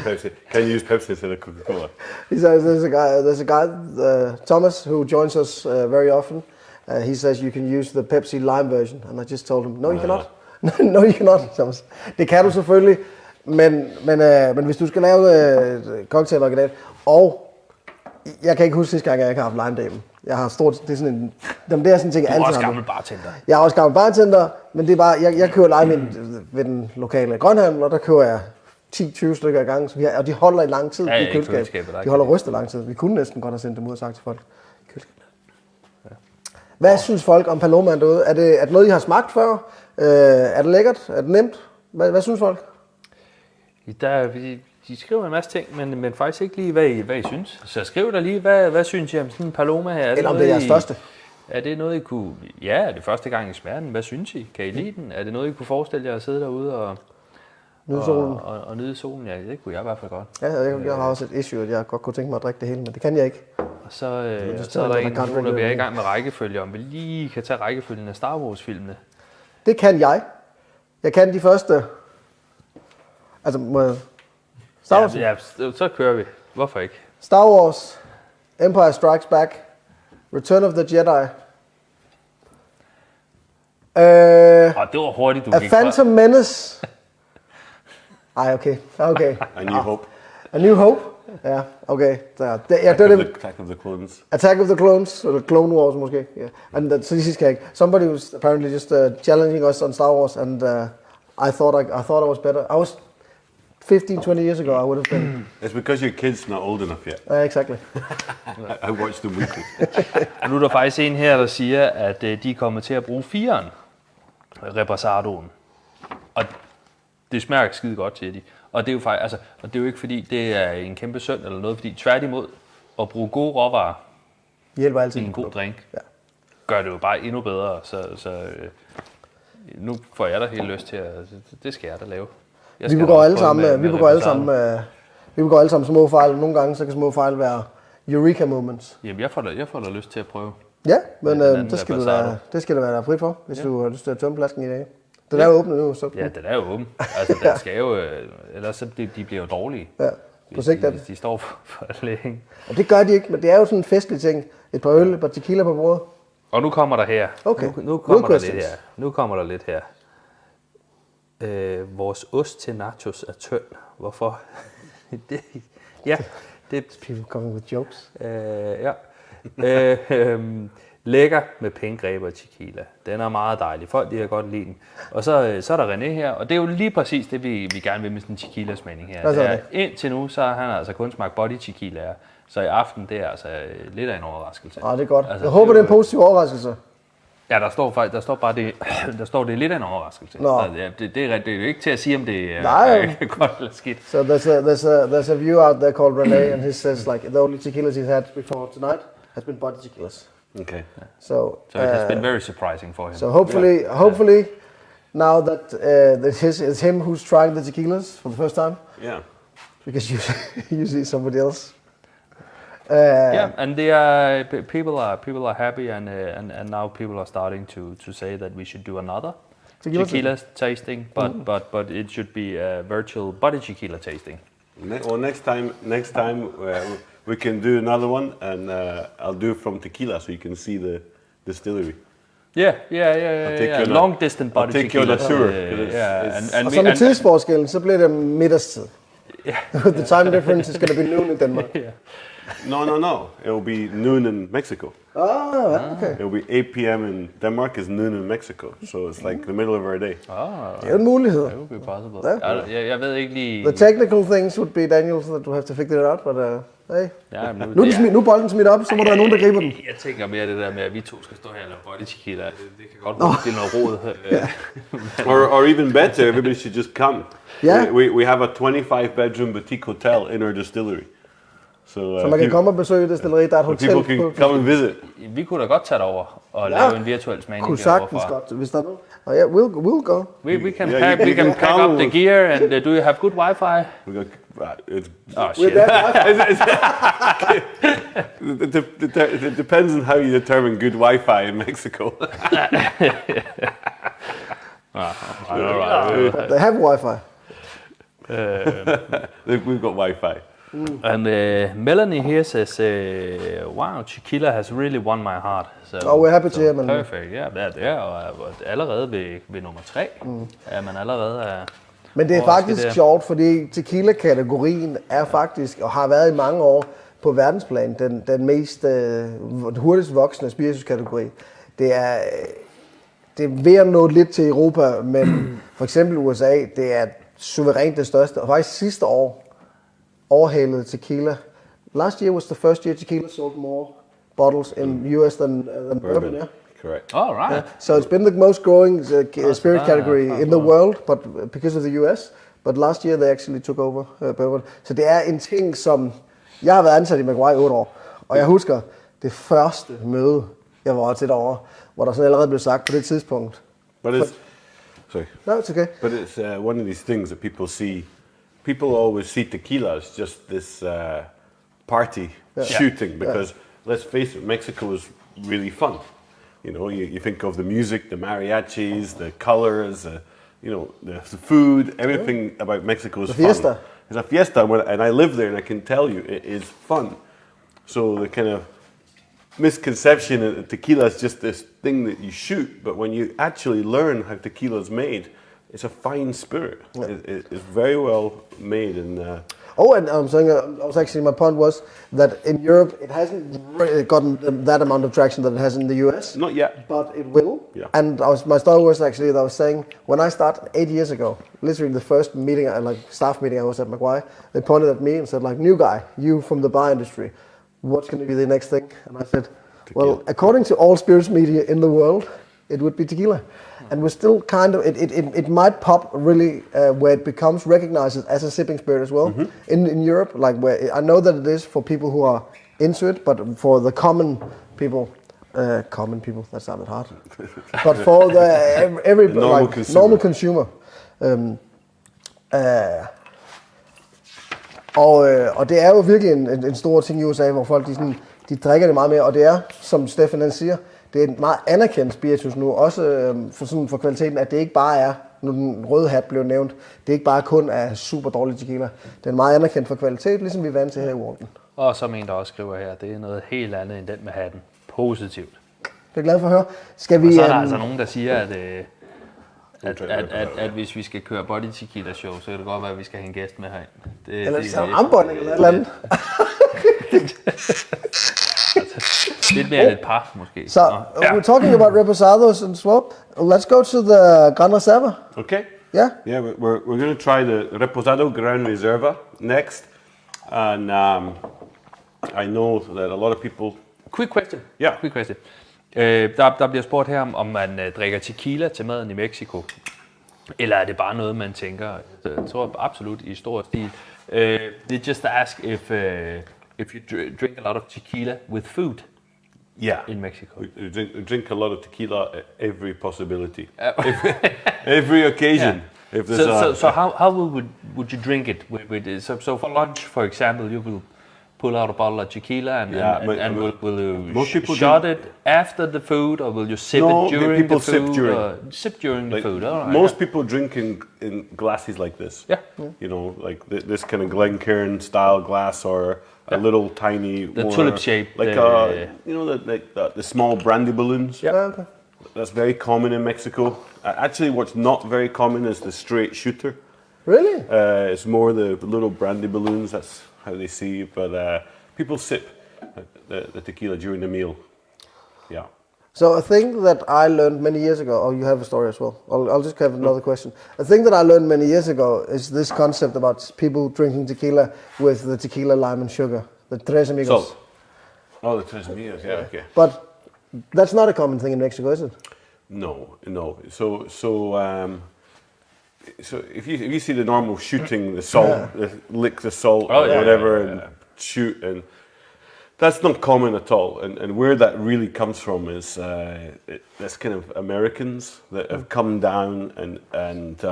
Pepsi. Can you use Pepsi instead of Coca-Cola? There's a guy, Thomas, who joins us very often. He says you can use the Pepsi lime version, and I just told him, no, you cannot. No, you cannot, Thomas. Det kan du selvfølgelig, men hvis du skal lave cocktail original, og jeg kan ikke huske sidste gang, jeg ikke har haft lime damen. Jeg har stort, det er sådan en, det er sådan en ting, jeg altid har. Du er også gammel bartender. Jeg er også gammel bartender, men det er bare, jeg køber lime ved den lokale grønhandel, og der køber jeg 10-20 stykker ad gangen, og de holder i lang tid i køleskabet. De holder rystet lang tid. Vi kunne næsten godt have sendt dem ud og sagt til folk. Hvad synes folk om Palomaen derude? Er det noget, I har smagt før? Er det lækkert? Er det nemt? Hvad synes folk? De skriver en masse ting, men faktisk ikke lige, hvad I synes. Så skriv der lige, hvad synes I om sådan en Paloma her? Eller om det er jeres første? Er det noget, I kunne... Ja, er det første gang, I smager den? Hvad synes I? Kan I lide den? Er det noget, I kunne forestille jer at sidde derude og nyde solen? Og nyde solen? Ja, det kunne jeg i hvert fald godt. Ja, jeg har også et issue, at jeg godt kunne tænke mig at drikke det hele, men det kan jeg ikke. Og så er der en, når vi er i gang med rækkefølge, om vi lige kan tage rækkefølgen af Star Wars-filmene. Det kan jeg. Jeg kan de første... Altså, må jeg... Star Wars? Ja, så kører vi. Hvorfor ikke? Star Wars, Empire Strikes Back, Return of the Jedi. Det var hurtigt, du A gik Phantom Menace. Ej, okay. A New Hope. A New Hope? Ja, okay. Attack of the Clones. Attack of the Clones, eller Clone Wars måske. Yeah. And så de sidste kan jeg ikke. Somebody was apparently just challenging us on Star Wars, and I thought I was better. I was 15-20 years ago, I would have been. It's because your kid's not old enough yet. Exactly. I watched them weekly. Nu er der faktisk en her, der siger, at de kommer til at bruge 4'eren, reposadoen. Og det smager skide godt, siger de. Og det er jo faktisk, altså, og det er jo ikke fordi, det er en kæmpe synd eller noget, fordi tværtimod at bruge gode råvarer hjælper altid i en god drink, gør det jo bare endnu bedre. Så nu får jeg da helt lyst til at, det skal jeg da lave. Vi begår alle sammen små fejl. Nogle gange så kan små fejl være eureka moments. Jamen, jeg får da lyst til at prøve. Ja, men det skal du være fri for, hvis du har lyst til at tømme flasken i dag. Den er jo åbnet nu. Så. Ja, den er jo åben. Altså, den skal jo, ellers så de bliver jo dårlige. Ja, på sigt hvis de står for længe. Og det gør de ikke, men det er jo sådan en festlig ting. Et par øl, et par tequila på bordet. Og nu kommer der her. Okay. Nu kommer der lidt her. Vores ost til nachos er tynd. Hvorfor? People coming with jokes. Lækker med pængræber og tequila. Den er meget dejlig. Folk de har godt lide den. Og så er der René her, og det er jo lige præcis det, vi gerne vil med sådan en tequilasmagning her. Indtil nu, så har han altså kun smagt body tequila. Så i aften, det er altså lidt af en overraskelse. Det er godt. Altså, jeg håber, det er en positiv overraskelse. Ja, der står bare det, det er lidt af en overraskelse. No. Det er jo ikke til at sige, om det er godt eller skidt. So there's a viewer out there called René, and he says like the only tequilas he's had before tonight has been body tequilas. Okay. So it has been very surprising for him. So hopefully now that it's him who's trying the tequilas for the first time? Yeah. Because usually somebody else. Yeah, and people are happy, and now people are starting to say that we should do another tequila tasting, but it should be a virtual body tequila tasting. Next time we can do another one, and I'll do it from Tequila, so you can see the distillery. Yeah. Long distance body tequila. tequila. I'll take you on a tour. Og så med tidsforskellen, så bliver det middagstid. The time difference is going to be noon in Denmark. Yeah. No. It will be noon in Mexico. Okay. It will be 8 p.m. in Denmark is noon in Mexico. So it's like the middle of our day. Det er en mulighed. That would be possible. Jeg ved ikke lige... The technical things would be Daniel, so that you have to figure it out, but hey. Ja, Nu er bolden smidt op, så må der være nogen, der griber den. Jeg tænker mere det der med, at vi to skal stå her og lave body tequila. Det kan godt være, det er noget rod. Or even better, everybody should just come. Yeah. We have a 25-bedroom boutique hotel in our distillery. Så man kan komme og besøge destilleri, der er et hotel. People can come and visit. Vi kunne da godt tage over og lave en virtuel smagning. Kunne sagtens godt, hvis der er noget. Og ja, we'll go. We can pack up the gear, and do you have good Wi-Fi? We got, Oh shit. it depends on how you determine good Wi-Fi in Mexico. They have Wi-Fi. We've got Wi-Fi. And Melanie here says, wow, tequila has really won my heart. So, we're happy to hear, Melanie. Perfect, ja, det er og allerede ved nummer 3, er man allerede... Men det er faktisk sjovt, fordi tequila-kategorien er faktisk, og har været i mange år på verdensplan, den mest hurtigst voksende spirituskategori. Det er ved at nå lidt til Europa, men for eksempel USA, det er suverænt det største. Og faktisk sidste år overhalede tequila. Last year was the first year tequila sold more bottles in US than bourbon, yeah? Correct. All right. Yeah. So it's been the most growing spirit category in the world, but because of the US. But last year they actually took over bourbon. Så det er en ting, som... Jeg har været ansat i MacY 8 år, og jeg husker det første møde, jeg var til derovre, hvor der sådan allerede blev sagt på det tidspunkt. But it's... Sorry. No, it's okay. But it's one of these things that people see. People always see tequila as just this party shooting because, let's face it, Mexico is really fun. You know, you think of the music, the mariachis, the colors, the food, everything about Mexico is fiesta. fun. It's a fiesta, and I live there, and I can tell you, it is fun. So the kind of misconception that tequila is just this thing that you shoot, but when you actually learn how tequila is made, it's a fine spirit. It's very well made, and and I'm saying, I was actually, my point was that in Europe it hasn't really gotten that amount of traction that it has in the US. not yet. But it will. Yeah. And my story was actually that I was saying when I started 8 years ago, literally the first meeting, staff meeting I was at MacY, they pointed at me and said, new guy, you from the bar industry, what's going to be the next thing? And I said, tequila. Well, according to all spirits media in the world, it would be tequila. And we're still kind of, it might pop really where it becomes recognized as a sipping spirit as well. Mm-hmm. In Europe, where I know that it is for people who are into it, but for the common people, that sounded hard. But for the normal consumer. Og det er jo virkelig en stor ting i USA, hvor folk de drikker det meget mere, og det er, som Stefan siger, det er en meget anerkendt spiritus nu, også for kvaliteten, at det ikke bare er, nu den røde hat blev nævnt, det ikke bare kun er super dårlig tequila. Det er meget anerkendt for kvalitet, ligesom vi er vant til her i Walden. Og som en, der også skriver her, det er noget helt andet end den med hatten. Positivt. Det er glad for at høre. Skal vi, og så er der altså nogen, der siger, at hvis vi skal køre body tequila show, så kan det godt være, at vi skal have en gæst med herind. Eller så armbånding eller et eller andet. Lidt mere end et par, måske. So, we're talking about reposados and swap. Let's go to the Gran Reserva. Okay. Yeah? Yeah, we're going to try the Reposado Gran Reserva next. And I know that a lot of people... Quick question. Yeah. Quick question. Der bliver spurgt her, om man drikker tequila til maden i Mexico. Eller er det bare noget, man tænker? Jeg tror absolut i stor stil. They just ask if you drink a lot of tequila with food. in Mexico. We drink a lot of tequila at every possibility, every occasion. If there's So how would you drink it? So for lunch, for example, you will pull out a bottle of tequila and will you shot it after the food, or will you sip it during the food? Sip during the food. All right. Most people drink in glasses like this. Yeah. You know, like this kind of Glencairn style glass, or a little tiny, the tulip shape, like the small brandy balloons. Yeah. Okay. That's very common in Mexico. Actually, what's not very common is the straight shooter. Really? It's more the little brandy balloons. That's how they see it. But people sip the tequila during the meal. Yeah. So a thing that I learned many years ago. Oh, you have a story as well. I'll just have another question. A thing that I learned many years ago is this concept about people drinking tequila with the tequila, lime, and sugar. The tres amigos. Salt. Oh, the tres amigos. Yeah. Okay. But that's not a common thing in Mexico, is it? No. So if you see the normal shooting, the salt, lick the salt or whatever, and shoot, and that's not common at all. And where that really comes from is that's kind of Americans that have come down and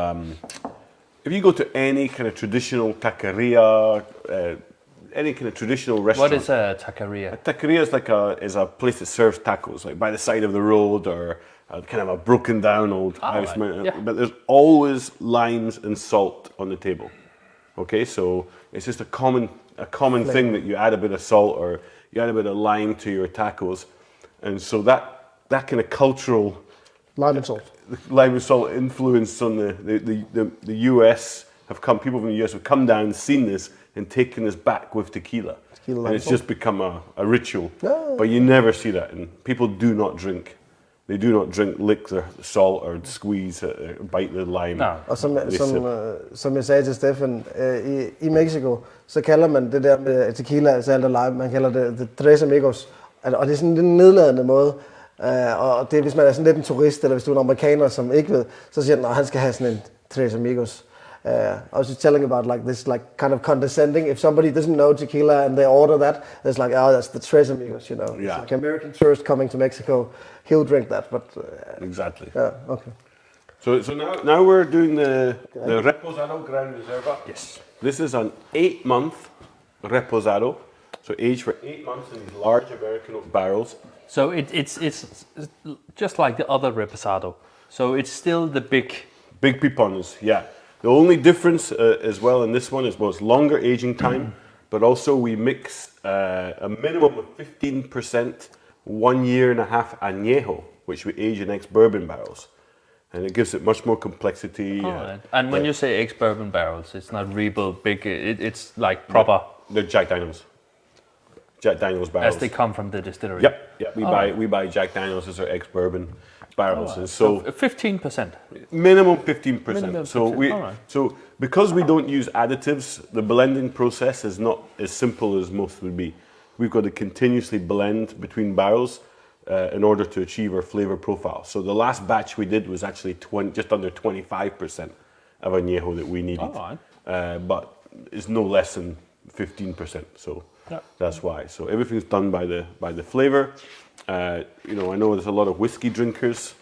if you go to any kind of traditional taqueria, any kind of traditional restaurant. What is a taqueria? A taqueria is a place that serves tacos, like by the side of the road, or kind of a broken down old house. Right. Yeah. But there's always limes and salt on the table. Okay, so it's just a common thing that you add a bit of salt or you add a bit of lime to your tacos, and so that kind of cultural Lime and salt. lime and salt influence on the US people from the US have come down, seen this, and taken this back with tequila. And it's just become a ritual. Oh. But you never see that, and people do not drink. They do not lick the salt or squeeze, bite the lime. No. Og som jeg sagde til Stefan, i Mexico, så kalder man det der med tequila, salt og lime, man kalder det tres amigos. Og det er sådan en nedladende måde. Og det er, hvis man er sådan lidt en turist, eller hvis du er en amerikaner, som ikke ved, så siger den, at han skal have sådan en tres amigos. I was just telling about like this, like kind of condescending. If somebody doesn't know tequila and they order that, it's like, oh, that's the tres amigos, you know. Yeah. It's like American tourist coming to Mexico, he'll drink that, but Exactly. yeah, okay. So now we're doing the Reposado Gran Reserva. Yes. This is an 8-month Reposado, so aged for 8 months in these large American oak barrels. So it's just like the other reposado. So it's still the Big pipons, yeah. The only difference as well in this one is it's longer aging time, but also we mix a minimum of 15% 1 year and a half añejo, which we age in ex-bourbon barrels. And it gives it much more complexity. Right. And when you say ex-bourbon barrels, it's not rebuilt big, it's like proper. The Jack Daniels. Jack Daniels barrels. As they come from the distillery. Yep. We buy Jack Daniels as our ex-bourbon barrels, and so 15%. minimum 15%. Minimum So 15%. so because we don't use additives, the blending process is not as simple as most would be. We've got to continuously blend between barrels in order to achieve our flavor profile. So the last batch we did was actually just under 25% of añejo that we needed, but it's no less than 15%. So that's why. So everything's done by the flavor. I know there's a lot of whiskey drinkers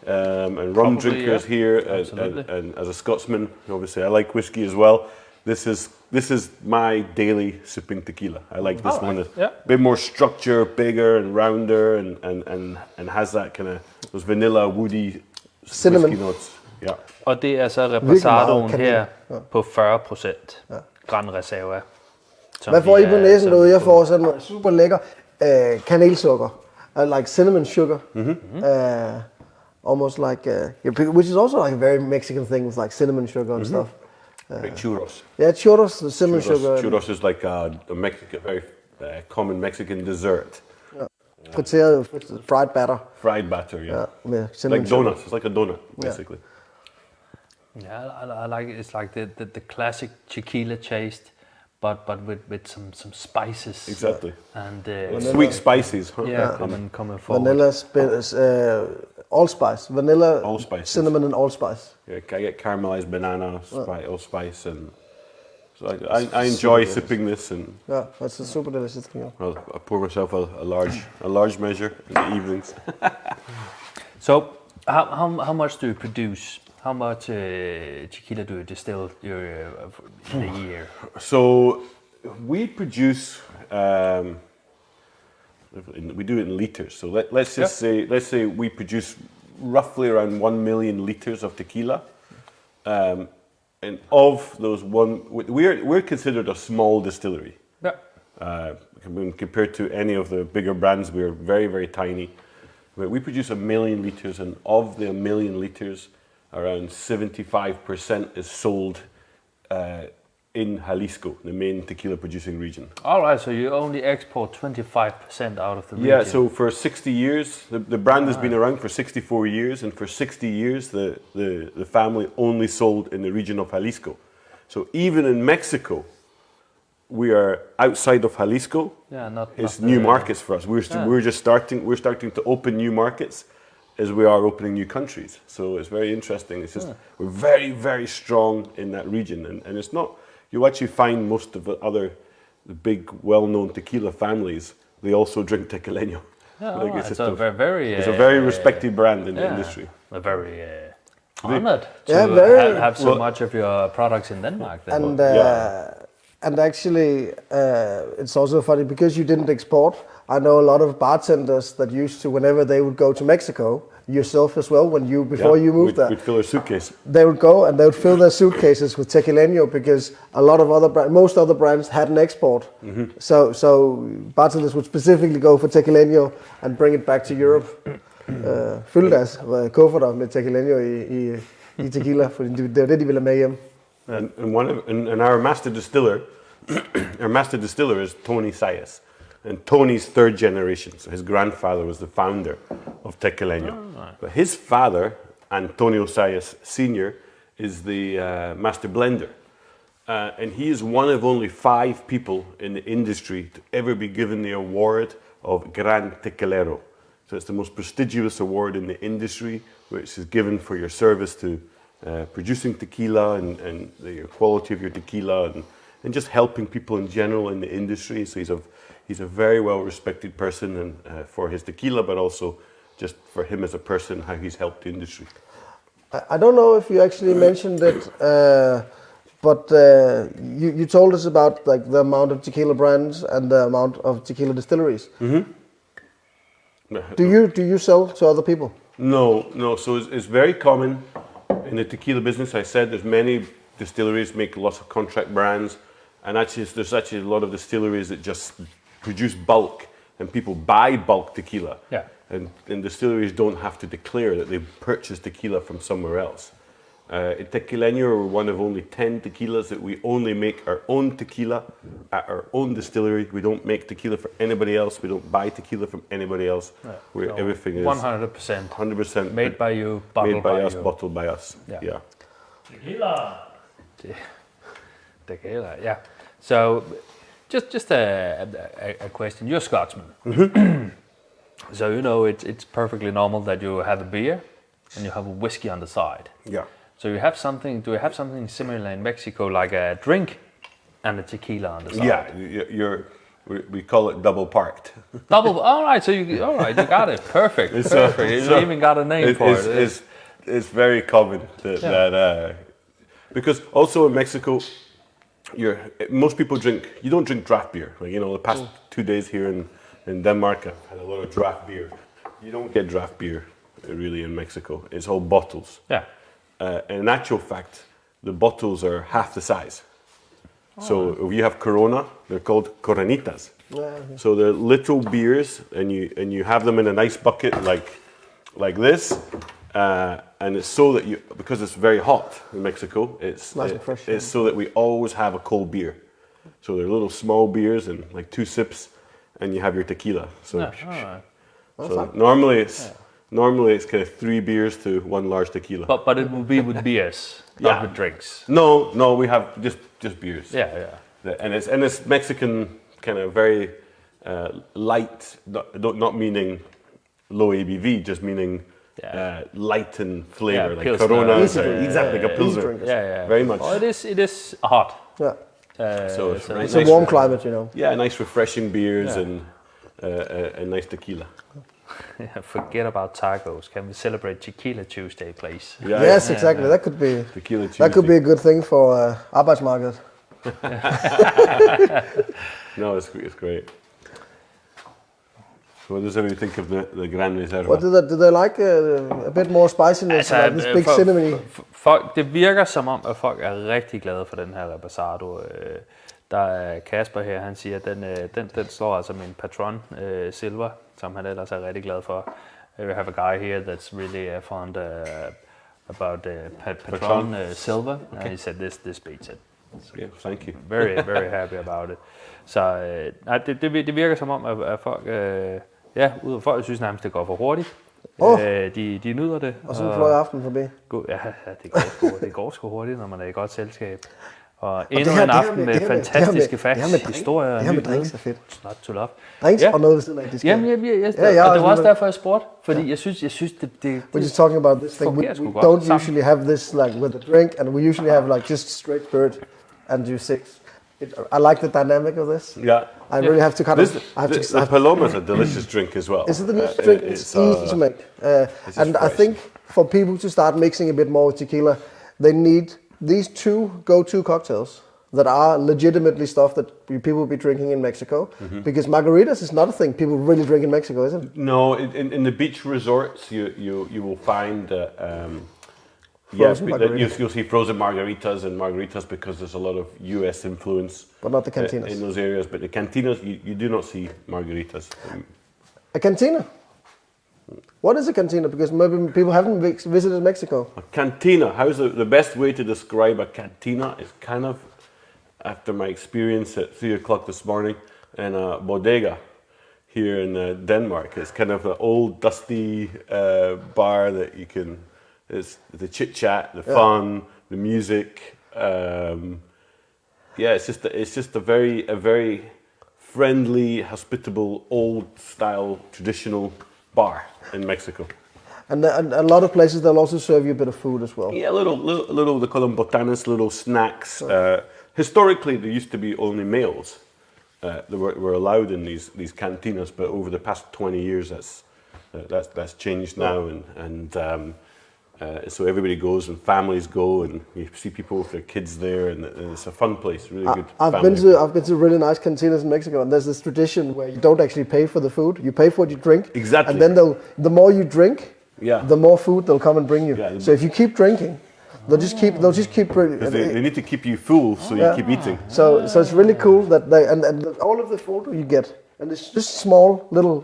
and rum drinkers here, and as a Scotsman, obviously I like whiskey as well. This is my daily sipping tequila. I like this one. A bit more structure, bigger and rounder, and has that kind of those vanilla, woody, cinnamon whiskey notes. Yeah. Og det er så reposadoen her på 40% Gran Reserva. Hvad får I på næsen derude? Jeg får sådan noget super lækker kanelsukker. Like cinnamon sugar. Almost like, which is also like a very Mexican thing with like cinnamon sugar and stuff. Like churros. Yeah, churros, the cinnamon sugar. Churros is like a very common Mexican dessert. Friteret, fried batter. Fried batter, yeah. With cinnamon like donuts. It's like a donut, basically. Yeah, I like it. It's like the classic tequila taste, but with some spices. Exactly. And sweet spices, huh? Yeah, coming forward. Vanilla, allspice. Vanilla, allspice, cinnamon, and allspice. Yeah, I get caramelized banana, allspice, and So I enjoy sipping this, and Yeah, that's a super delicious thing. well, I pour myself a large measure in the evenings. So, how much do you produce? How much tequila do you distill in a year? So we produce. We do it in liters. So let's just say we produce roughly around 1 million liters of tequila, and of those we're considered a small distillery. Yeah. When compared to any of the bigger brands, we're very, very tiny. But we produce 1 million liters, and of the 1 million liters, around 75% is sold in Jalisco, the main tequila producing region. All right, so you only export 25% out of the region. Yeah, so for 60 years, the brand has been around for 64 years, and for 60 years, the family only sold in the region of Jalisco. So even in Mexico, we are outside of Jalisco. Yeah, it's new markets for us. We're just starting. We're starting to open new markets as we are opening new countries. So it's very interesting. It's just we're very, very strong in that region, and it's not. You actually find most of the big, well-known tequila families. They also drink Tequileño. Yeah, it's a very respected brand in the industry. We're very honored to have so much of your products in Denmark. Then. And actually, it's also funny because you didn't export. I know a lot of bartenders that used to, whenever they would go to Mexico, yourself as well, before you moved there, we'd fill our suitcase. They would go and they would fill their suitcases with Tequileño because a lot of most other brands had an export. Mm-hmm. So bartenders would specifically go for Tequileño and bring it back to Europe. Fylde deres kufferter med Tequileño i tequila, for det var det, de ville med hjem. And our master distiller is Tony Sayas, and Tony's third generation. So his grandfather was the founder of Tequileño. But his father, Antonio Sayas Sr., is the master blender. And he is one of only 5 people in the industry to ever be given the award of Gran Tequilero. So it's the most prestigious award in the industry, which is given for your service to producing tequila and the quality of your tequila and just helping people in general in the industry. So he's a very well respected person and for his tequila, but also just for him as a person, how he's helped the industry. I don't know if you actually mentioned it, but you told us about like the amount of tequila brands and the amount of tequila distilleries. Mm-hmm. Do you sell to other people? No. So it's very common in the tequila business. I said there's many distilleries make lots of contract brands, and there's actually a lot of distilleries that just produce bulk, and people buy bulk tequila. Yeah. And distilleries don't have to declare that they purchased tequila from somewhere else. At Tequileño, we're one of only 10 tequilas that we only make our own tequila at our own distillery. We don't make tequila for anybody else. We don't buy tequila from anybody else. So everything is 100%. 100% made by you, bottled by us, you. Bottled by us. Yeah. Tequila. Yeah. So, just a question. You're a Scotsman. Mm-hmm. So it's perfectly normal that you have a beer and you have a whiskey on the side. Yeah. So you have something. Do you have something similar in Mexico, like a drink and a tequila on the side? Yeah, we call it double parked. Double. All right. So you got it. Perfect. You even got a name for it. It's very common that because also in Mexico, most people drink. You don't drink draft beer. Like the past 2 days here in Denmark, I've had a lot of draft beer. You don't get draft beer really in Mexico. It's all bottles. Yeah. In actual fact, the bottles are half the size. So if you have Corona, they're called Coronitas. So they're little beers, and you have them in a nice bucket like this, and it's so that because it's very hot in Mexico, it's so that we always have a cold beer. So they're little small beers and like 2 sips, and you have your tequila. So, normally it's kind of 3 beers to 1 large tequila. But it will be with beers, not with drinks. No, we have just beers. Yeah. And it's Mexican, kind of very light, not meaning low ABV, just meaning light in flavor, like Pilsner. Corona. Exactly, like a Pilsner. Yeah. Very much. Well, it is hot. Yeah. So it's a warm climate, you know. Yeah, nice refreshing beers and a nice tequila. Forget about tacos. Can we celebrate Tequila Tuesday, please? Yeah, Yes, exactly. That could be Tequila Tuesday. that could be a good thing for arbejdsmarkedet. No, it's great. What does everybody think of the Gran Reserva? What do they like a bit more spiciness, like this big cinnamon? Folk, det virker som om, at folk er rigtig glade for den her Reposado. Der er Kasper her, han siger, at den slår altså min Patron Silver, som han ellers er rigtig glad for. We have a guy here that's really fond about Patron Silver, and he said this beats it. So, yeah, thank you. Very happy about it. Så det virker som om, at folk, folk synes nærmest, det går for hurtigt. De nyder det. Og så fløj aften forbi. Det går sgu hurtigt, når man er i godt selskab. Og endnu en aften med fantastiske facts, historier. Det her med drinks er fedt. Not to love. Drinks og noget ved siden af, det skal. Jamen, og det var også derfor, jeg spurgte. Fordi jeg synes det we're just talking about this thing. We don't usually have this like with a drink, and we usually have like just straight spirit and do six. I like the dynamic of this. Yeah. I really have to kind of. The Paloma's a delicious drink as well. It's a delicious drink. It's easy to make, and I think for people to start mixing a bit more with tequila, they need these two go-to cocktails that are legitimately stuff that people will be drinking in Mexico. Mm-hmm. Because margaritas is not a thing people really drink in Mexico, is it? No, in the beach resorts, you will find. You'll see frozen margaritas because there's a lot of U.S. influence. But not the cantinas. In those areas, but the cantinas, you do not see margaritas. A cantina? What is a cantina? Because maybe people haven't visited Mexico. A cantina, how's the best way to describe a cantina is kind of, after my experience at 3 o'clock this morning in a bodega here in Denmark, it's kind of an old dusty bar that you can, it's the chit chat, the fun, the music. It's just a very friendly, hospitable, old style, traditional bar in Mexico. And a lot of places they'll also serve you a bit of food as well. Yeah, little they call them botanas, little snacks. Historically, there used to be only males that were allowed in these cantinas, but over the past 20 years, that's changed now, and so everybody goes and families go, and you see people with their kids there, and it's a fun place, really good. I've been to really nice cantinas in Mexico, and there's this tradition where you don't actually pay for the food; you pay for what you drink. Exactly. And then the more you drink, the more food they'll come and bring you. Yeah, so if you keep drinking, they'll just keep. They need to keep you full, so you keep eating. So it's really cool that and all of the food you get, and it's just small little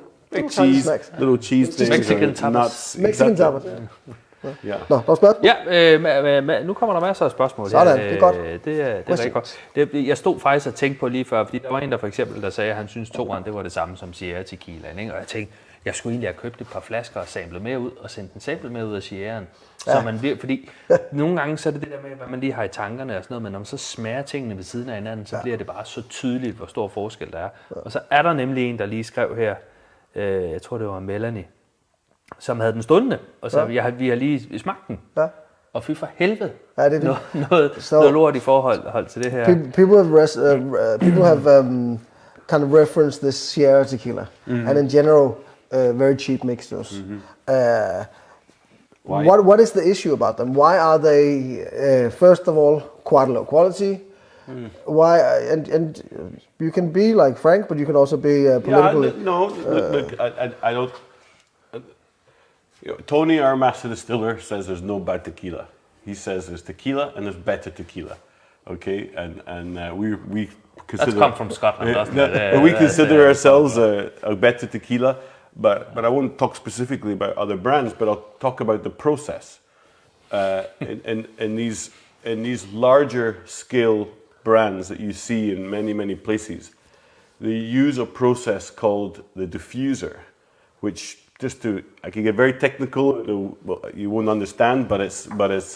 cheese, snacks. little cheese things, Mexican tapas. nuts. Mexican tapas. Ja. Nå, der er spørgsmål? Ja, nu kommer der masser af spørgsmål. Sådan, det er godt. Det er rigtig godt. Jeg stod faktisk og tænkte på lige før, fordi der var en, der for eksempel, der sagde, at han synes toeren, det var det samme som Sierra Tequilaen, ikke? Og jeg tænkte, jeg skulle egentlig have købt et par flasker og samlet med ud, og sendt en sample med ud af Sierraen. Så fordi nogle gange så er det det der med, hvad man lige har i tankerne og sådan noget, men når man så smager tingene ved siden af hinanden, så bliver det bare så tydeligt, hvor stor forskel der er. Og så er der nemlig en, der lige skrev her, jeg tror det var Melanie, som havde den stående, og så vi har lige smagt den. Ja. Og fy for helvede, noget lort i forhold til det her. People have kind of referenced this Sierra tequila, and in general, very cheap mixtures. What is the issue about them? Why are they, first of all, quite low quality? Why? And you can be like Frank, but you can also be politically. Look, I don't. Tony, our master distiller, says there's no bad tequila. He says there's tequila and there's better tequila. Okay, and we consider. That's come from Scotland, doesn't it? We consider ourselves a better tequila, but I won't talk specifically about other brands, but I'll talk about the process. In these larger scale brands that you see in many places, they use a process called the diffuser, which I can get very technical. You won't understand, but it's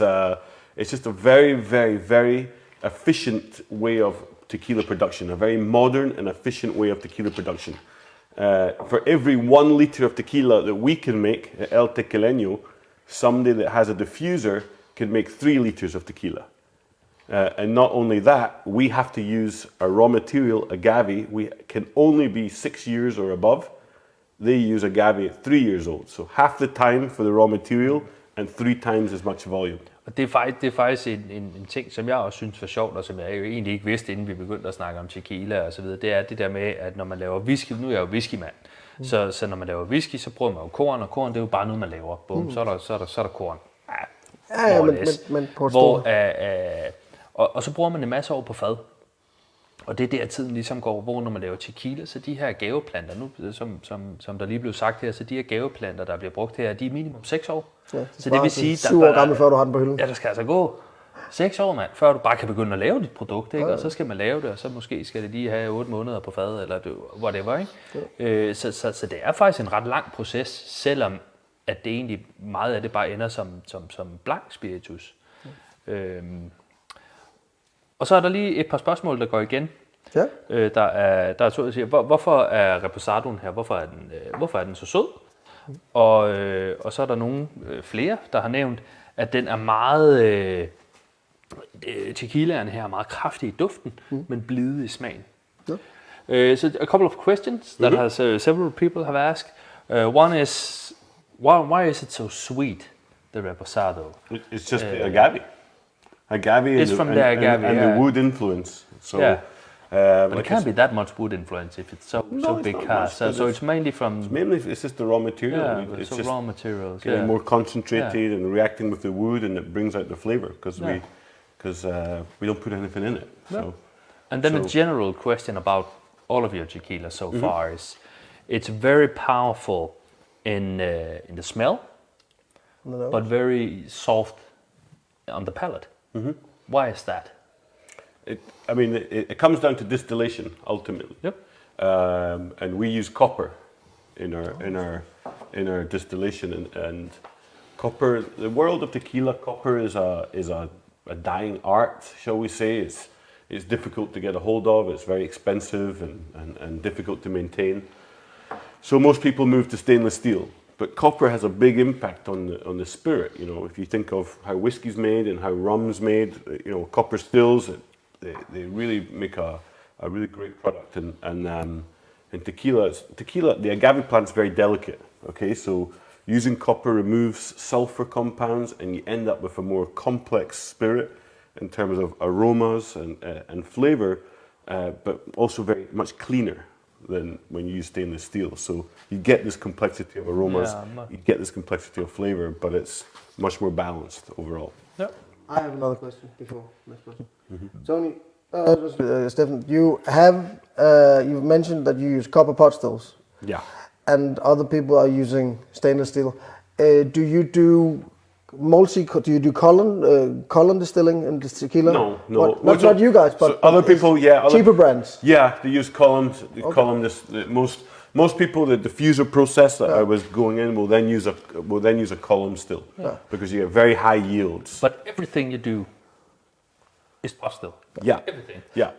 just a very efficient way of tequila production. A very modern and efficient way of tequila production. For every 1 liter of tequila that we can make, El Tequileño, somebody that has a diffuser can make 3 liters of tequila. And not only that, we have to use a raw material, agave. We can only be 6 years or above. They use agave at 3 years old. So half the time for the raw material and 3 times as much volume. Og det er faktisk en ting, som jeg også synes var sjovt, og som jeg jo egentlig ikke vidste, inden vi begyndte at snakke om tequila og så videre. Det er det der med, at når man laver whisky, nu er jeg jo whiskymand, så når man laver whisky, så bruger man jo korn, og korn det er jo bare noget, man laver. Bum, så er der korn. Ja, men på og så bruger man en masse år på fad. Og det er der tiden ligesom går, hvor når man laver tequila, så de her gaveplanter, nu, som der lige blev sagt her, så de her gaveplanter, der bliver brugt her, de er minimum 6 år. Ja, så det vil sige, 7 år gammel, før du har den på hylden. Ja, der skal altså gå 6 år, mand, før du bare kan begynde at lave dit produkt, ikke? Og så skal man lave det, og så måske skal det lige have 8 måneder på fad, eller whatever, ikke? Så det er faktisk en ret lang proces, selvom at det egentlig meget af det bare ender som blank spiritus. Og så er der lige et par spørgsmål, der går igen. Ja. Der er to, der siger, hvorfor er reposadoen her? Hvorfor er den så sød? Og så er der nogle flere, der har nævnt, at den er meget tequilaen her er meget kraftig i duften, men blide i smagen. Ja. So a couple of questions that has several people have asked. One is why is it so sweet, the reposado? It's just the agave. Agave It's from the agave, and yeah. the wood influence. So, Yeah. But like it can't be that much wood influence if it's so it's big not cast. much, So it's mainly from it's just the raw material. yeah, It's so just raw materials. getting Yeah. more concentrated and reacting with the wood, and it brings out the flavor because Yeah. we don't put anything in it. Yeah. So And then a general question about all of your tequila so far is, it's very powerful in the smell, but very soft on the palate. Why is that? It comes down to distillation ultimately. Yep. And we use copper in our distillation, and copper. The world of tequila, copper is a dying art, shall we say? It's difficult to get a hold of. It's very expensive and difficult to maintain. So most people move to stainless steel. But copper has a big impact on the spirit. You know, if you think of how whiskey's made and how rum's made, you know, copper stills, they really make a really great product. And tequila, the agave plant's very delicate. Okay, so using copper removes sulfur compounds, and you end up with a more complex spirit in terms of aromas and flavor, but also very much cleaner than when you use stainless steel. So you get this complexity of aromas, you get this complexity of flavor, but it's much more balanced overall. Yeah. I have another question before next question. Tony, Stefan, you've mentioned that you use copper pot stills. Yeah. And other people are using stainless steel. Do you do column distilling in the tequila? No. Not you guys, but so other people, cheaper brands. Yeah, they use columns. Most people, the diffuser process that I was going in will then use a column still, because you get very high yields. But everything you do is pot still. Yeah. Everything. Yeah.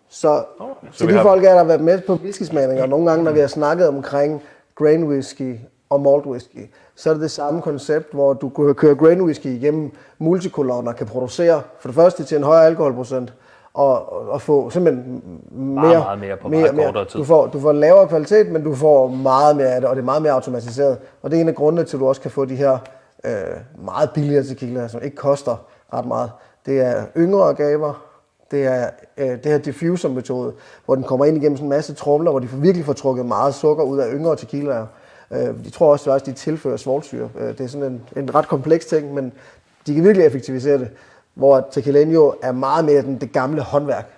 Så til de folk, der har været med på whiskysmagninger, og nogle gange, når vi har snakket omkring grain whisky og malt whisky, så er det samme koncept, hvor du kan køre grain whisky igennem multikolonner, kan producere for det første til en højere alkoholprocent, og få simpelthen meget mere på meget kortere tid. Du får lavere kvalitet, men du får meget mere af det, og det er meget mere automatiseret. Og det er en af grundene til, at du også kan få de her meget billigere tequila, som ikke koster ret meget. Det er yngre agaver. Det er det her diffuser-metode, hvor den kommer ind igennem sådan en masse tromler, hvor de virkelig får trukket meget sukker ud af yngre tequilaer. De tror også, at de tilfører svovlsyre. Det er sådan en ret kompleks ting, men de kan virkelig effektivisere det. Hvor Tequileño er meget mere det gamle håndværk.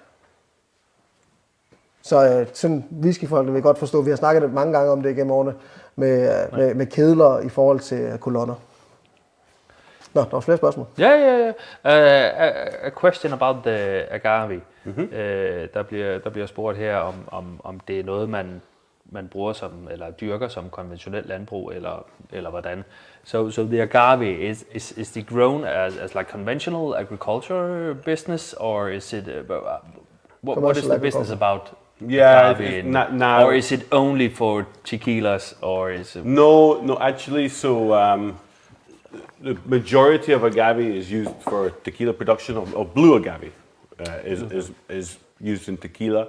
Så sådan whiskyfolk vil godt forstå, vi har snakket mange gange om det gennem årene, med kedler i forhold til kolonner. Nå, der var flere spørgsmål. Yeah. A question about the agave. Der bliver spurgt her om det er noget man bruger som eller dyrker som konventionelt landbrug eller hvordan. So the agave is it grown as like conventional agriculture business, or is it what is the business about? Yeah, now, or is it only for tequilas, or is it? No. Actually, so the majority of agave is used for tequila production of blue agave. is used in tequila.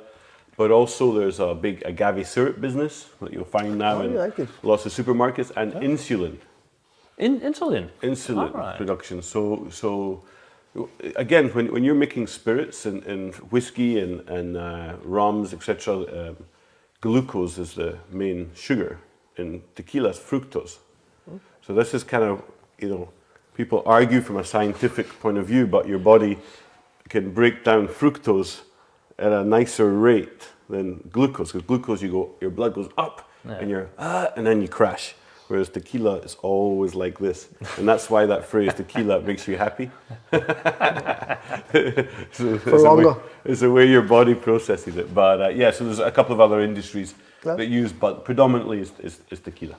But also there's a big agave syrup business that you'll find now in lots of supermarkets, and insulin. Insulin? Insulin production. So again, when you're making spirits and whiskey and rums, etc., glucose is the main sugar. In tequila, it's fructose. So this is kind of, people argue from a scientific point of view, but your body can break down fructose at a nicer rate than glucose. Because glucose, your blood goes up, and and then you crash. Whereas tequila is always like this, and that's why that phrase "tequila" makes you happy. It's the way your body processes it. But so there's a couple of other industries that use, but predominantly is tequila.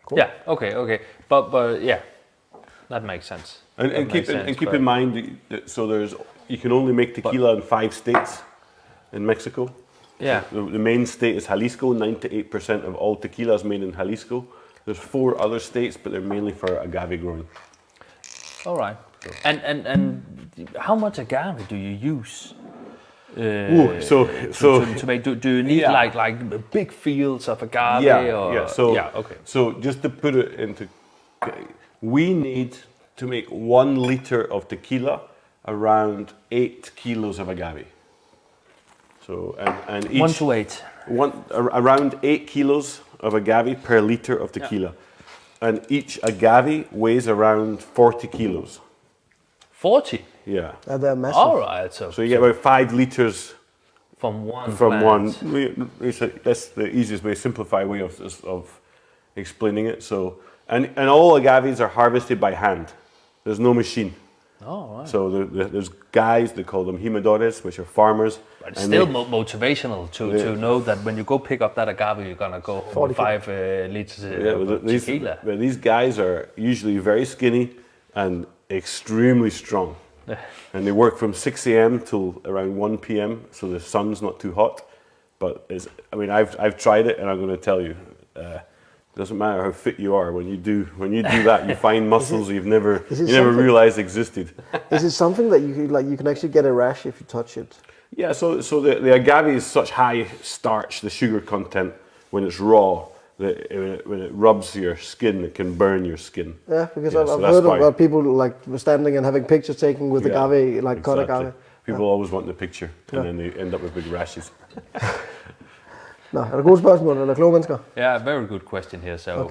Cool. Yeah. Okay. But yeah, that makes sense. And keep in mind, so you can only make tequila in 5 states in Mexico. Yeah. The main state is Jalisco. 98% of all tequila is made in Jalisco. There's 4 other states, but they're mainly for agave growing. All right. And how much agave do you use? To make? Do you need like big fields of agave? Okay. So just to put it into, we need to make 1 liter of tequila around 8 kilos of agave. So and each 1 to 8. Around 8 kilos of agave per liter of tequila, and each agave weighs around 40 kilos. 40. Yeah. They're massive. All right. So you get about 5 liters from one. That's the easiest way, simplified way of explaining it. So and all agaves are harvested by hand. There's no machine. Oh, right. So there's guys, they call them jimadores, which are farmers. But it's still motivational to know that when you go pick up that agave, you're going to go 5 liters of tequila. These guys are usually very skinny and extremely strong. And they work from 6 a.m. till around 1 p.m. so the sun's not too hot. But I've tried it, and I'm going to tell you, it doesn't matter how fit you are. When you do that, you find muscles you never realized existed. Is it something that you can actually get a rash if you touch it? Yeah. So the agave is such high starch, the sugar content, when it's raw, when it rubs your skin, it can burn your skin. Yeah, because I've heard about people like standing and having pictures taken with agave, like cut agave. People always want the picture, and then they end up with big rashes. Nå, er der gode spørgsmål, eller kloge mennesker? Yeah, very good question here. So,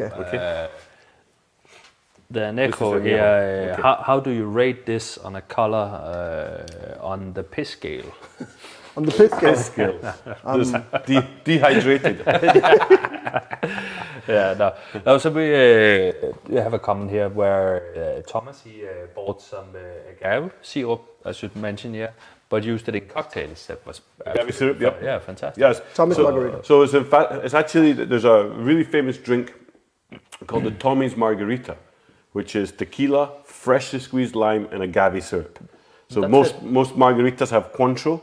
the Neko here, how do you rate this on a color on the piss scale? On the piss scale? Dehydrated. No. So we have a comment here where Thomas, he bought some agave syrup, I should mention here, but used it in cocktails. That was agave syrup, yep. Yeah, fantastic. Yes. Tommy's margarita. So it's actually, there's a really famous drink called the Tommy's margarita, which is tequila, freshly squeezed lime, and agave syrup. So most margaritas have Cointreau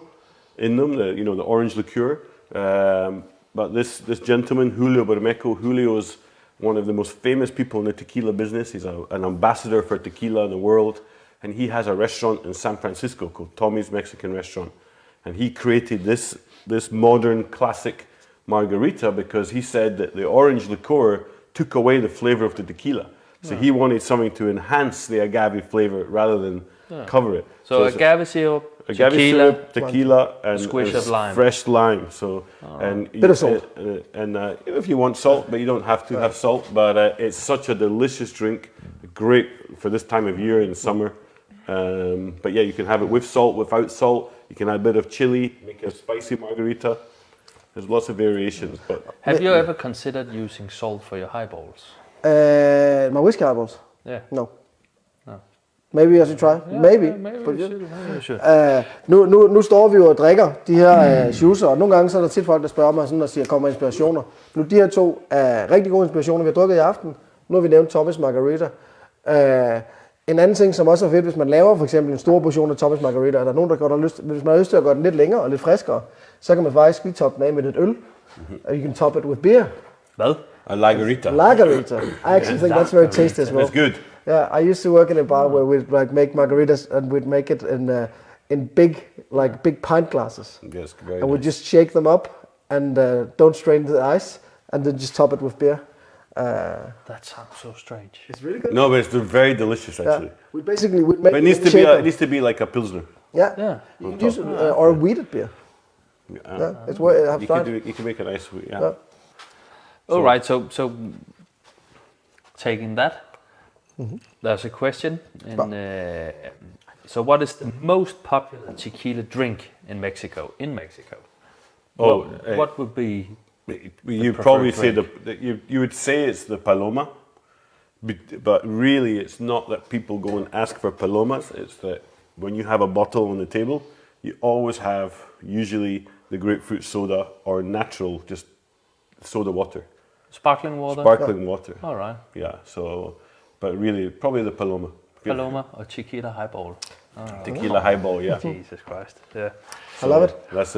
in them, the orange liqueur. But this gentleman, Julio Bermejo, Julio is one of the most famous people in the tequila business. He's an ambassador for tequila in the world. And he has a restaurant in San Francisco called Tommy's Mexican Restaurant. And he created this modern classic margarita because he said that the orange liqueur took away the flavor of the tequila. So he wanted something to enhance the agave flavor rather than cover it. So agave syrup, tequila, and squish of lime. Fresh lime. So bit of salt. And if you want salt, but you don't have to have salt. But it's such a delicious drink, great for this time of year in summer. But yeah, you can have it with salt, without salt. You can add a bit of chili, make a spicy margarita. There's lots of variations. But have you ever considered using salt for your highballs? My whiskey highballs? Yeah. No. Maybe I should try. Maybe we should. Nu står vi jo og drikker de her juicer, og nogle gange så er der tit folk, der spørger mig sådan og siger, kommer inspirationer. Nu de her 2 er rigtig gode inspirationer, vi har drukket i aften. Nu har vi nævnt Tommy's margarita. En anden ting, som også er fedt, hvis man laver for eksempel en stor portion af Tommy's margarita, er der nogen, der hvis man har lyst til at gøre den lidt længere og lidt friskere, så kan man faktisk lige toppe den af med lidt øl. And you can top it with beer. Hvad? A lagerita. Lagerita. I actually think that's very tasty as well. It's good. Yeah, I used to work in a bar where we'd like make margaritas and we'd make it in big pint glasses. Yes, very And we'd nice. just shake them up and don't strain the ice, and then just top it with beer. That sounds so strange. It's really good. No, but it's very delicious actually. We basically would make But it in shaker. needs to be like a pilsner. Yeah. Yeah. You can use or a wheated beer. Yeah, it's what I've You can tried. you can make a nice sweet. Yeah. Yeah. All right. So taking that, there's a question. So what is the most popular tequila drink in Mexico? Oh, what would be? You preferred probably say drink? you would say it's the paloma, but really it's not that people go and ask for palomas. It's that when you have a bottle on the table, you always have usually the grapefruit soda or natural just soda water, Sparkling water. sparkling water. All right. Yeah. So, but really probably the paloma. Paloma or tequila highball. Tequila highball. Yeah. Jesus Christ. Yeah. I love it. That's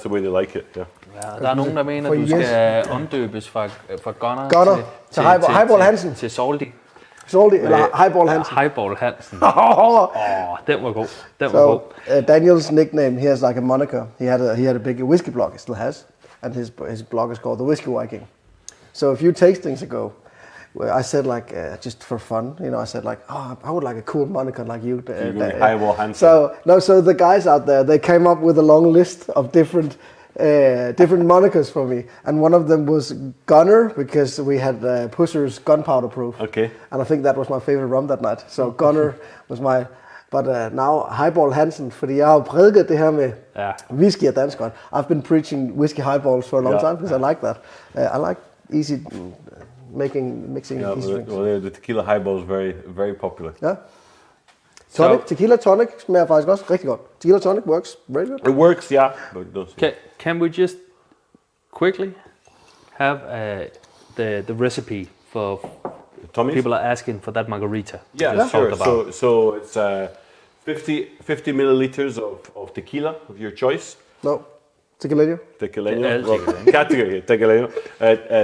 the way they like it. Yeah. Ja, der er nogen, der mener, For at du yes. skal omdøbes fra Gunner til Highball Hansen. Til Salty. Salty eller Highball Hansen. Highball Hansen. Den var god. Den var god. So Daniel's nickname, he has like a moniker. He had a big whiskey blog, he still has, and his blog is called The Whiskey Viking. So a few tastings ago, where I said like just for fun, I said like, I would like a cool moniker like you. Highball Hansen. So the guys out there, they came up with a long list of different monikers for me, and one of them was Gunner because we had Pusser's Gunpowder Proof. Okay. And I think that was my favorite rum that night. So Gunner was my, but now Highball Hansen, fordi jeg har jo prædiket det her med whisky og dansk godt. I've been preaching whiskey highballs for a long time because I like that. I like easy mixing easy drinks. Well, the tequila highball is very, very popular. Ja. Tonic, tequila tonic smager faktisk også rigtig godt. Tequila tonic works very good. It works, yeah. But it does. Can we just quickly have the recipe for Tommy's? people are asking for that margarita? Yeah, we just sure. talked about? So it's 50 milliliters of tequila of your choice. No, Tequileño. Tequileño. Tequileño. Category, Tequileño.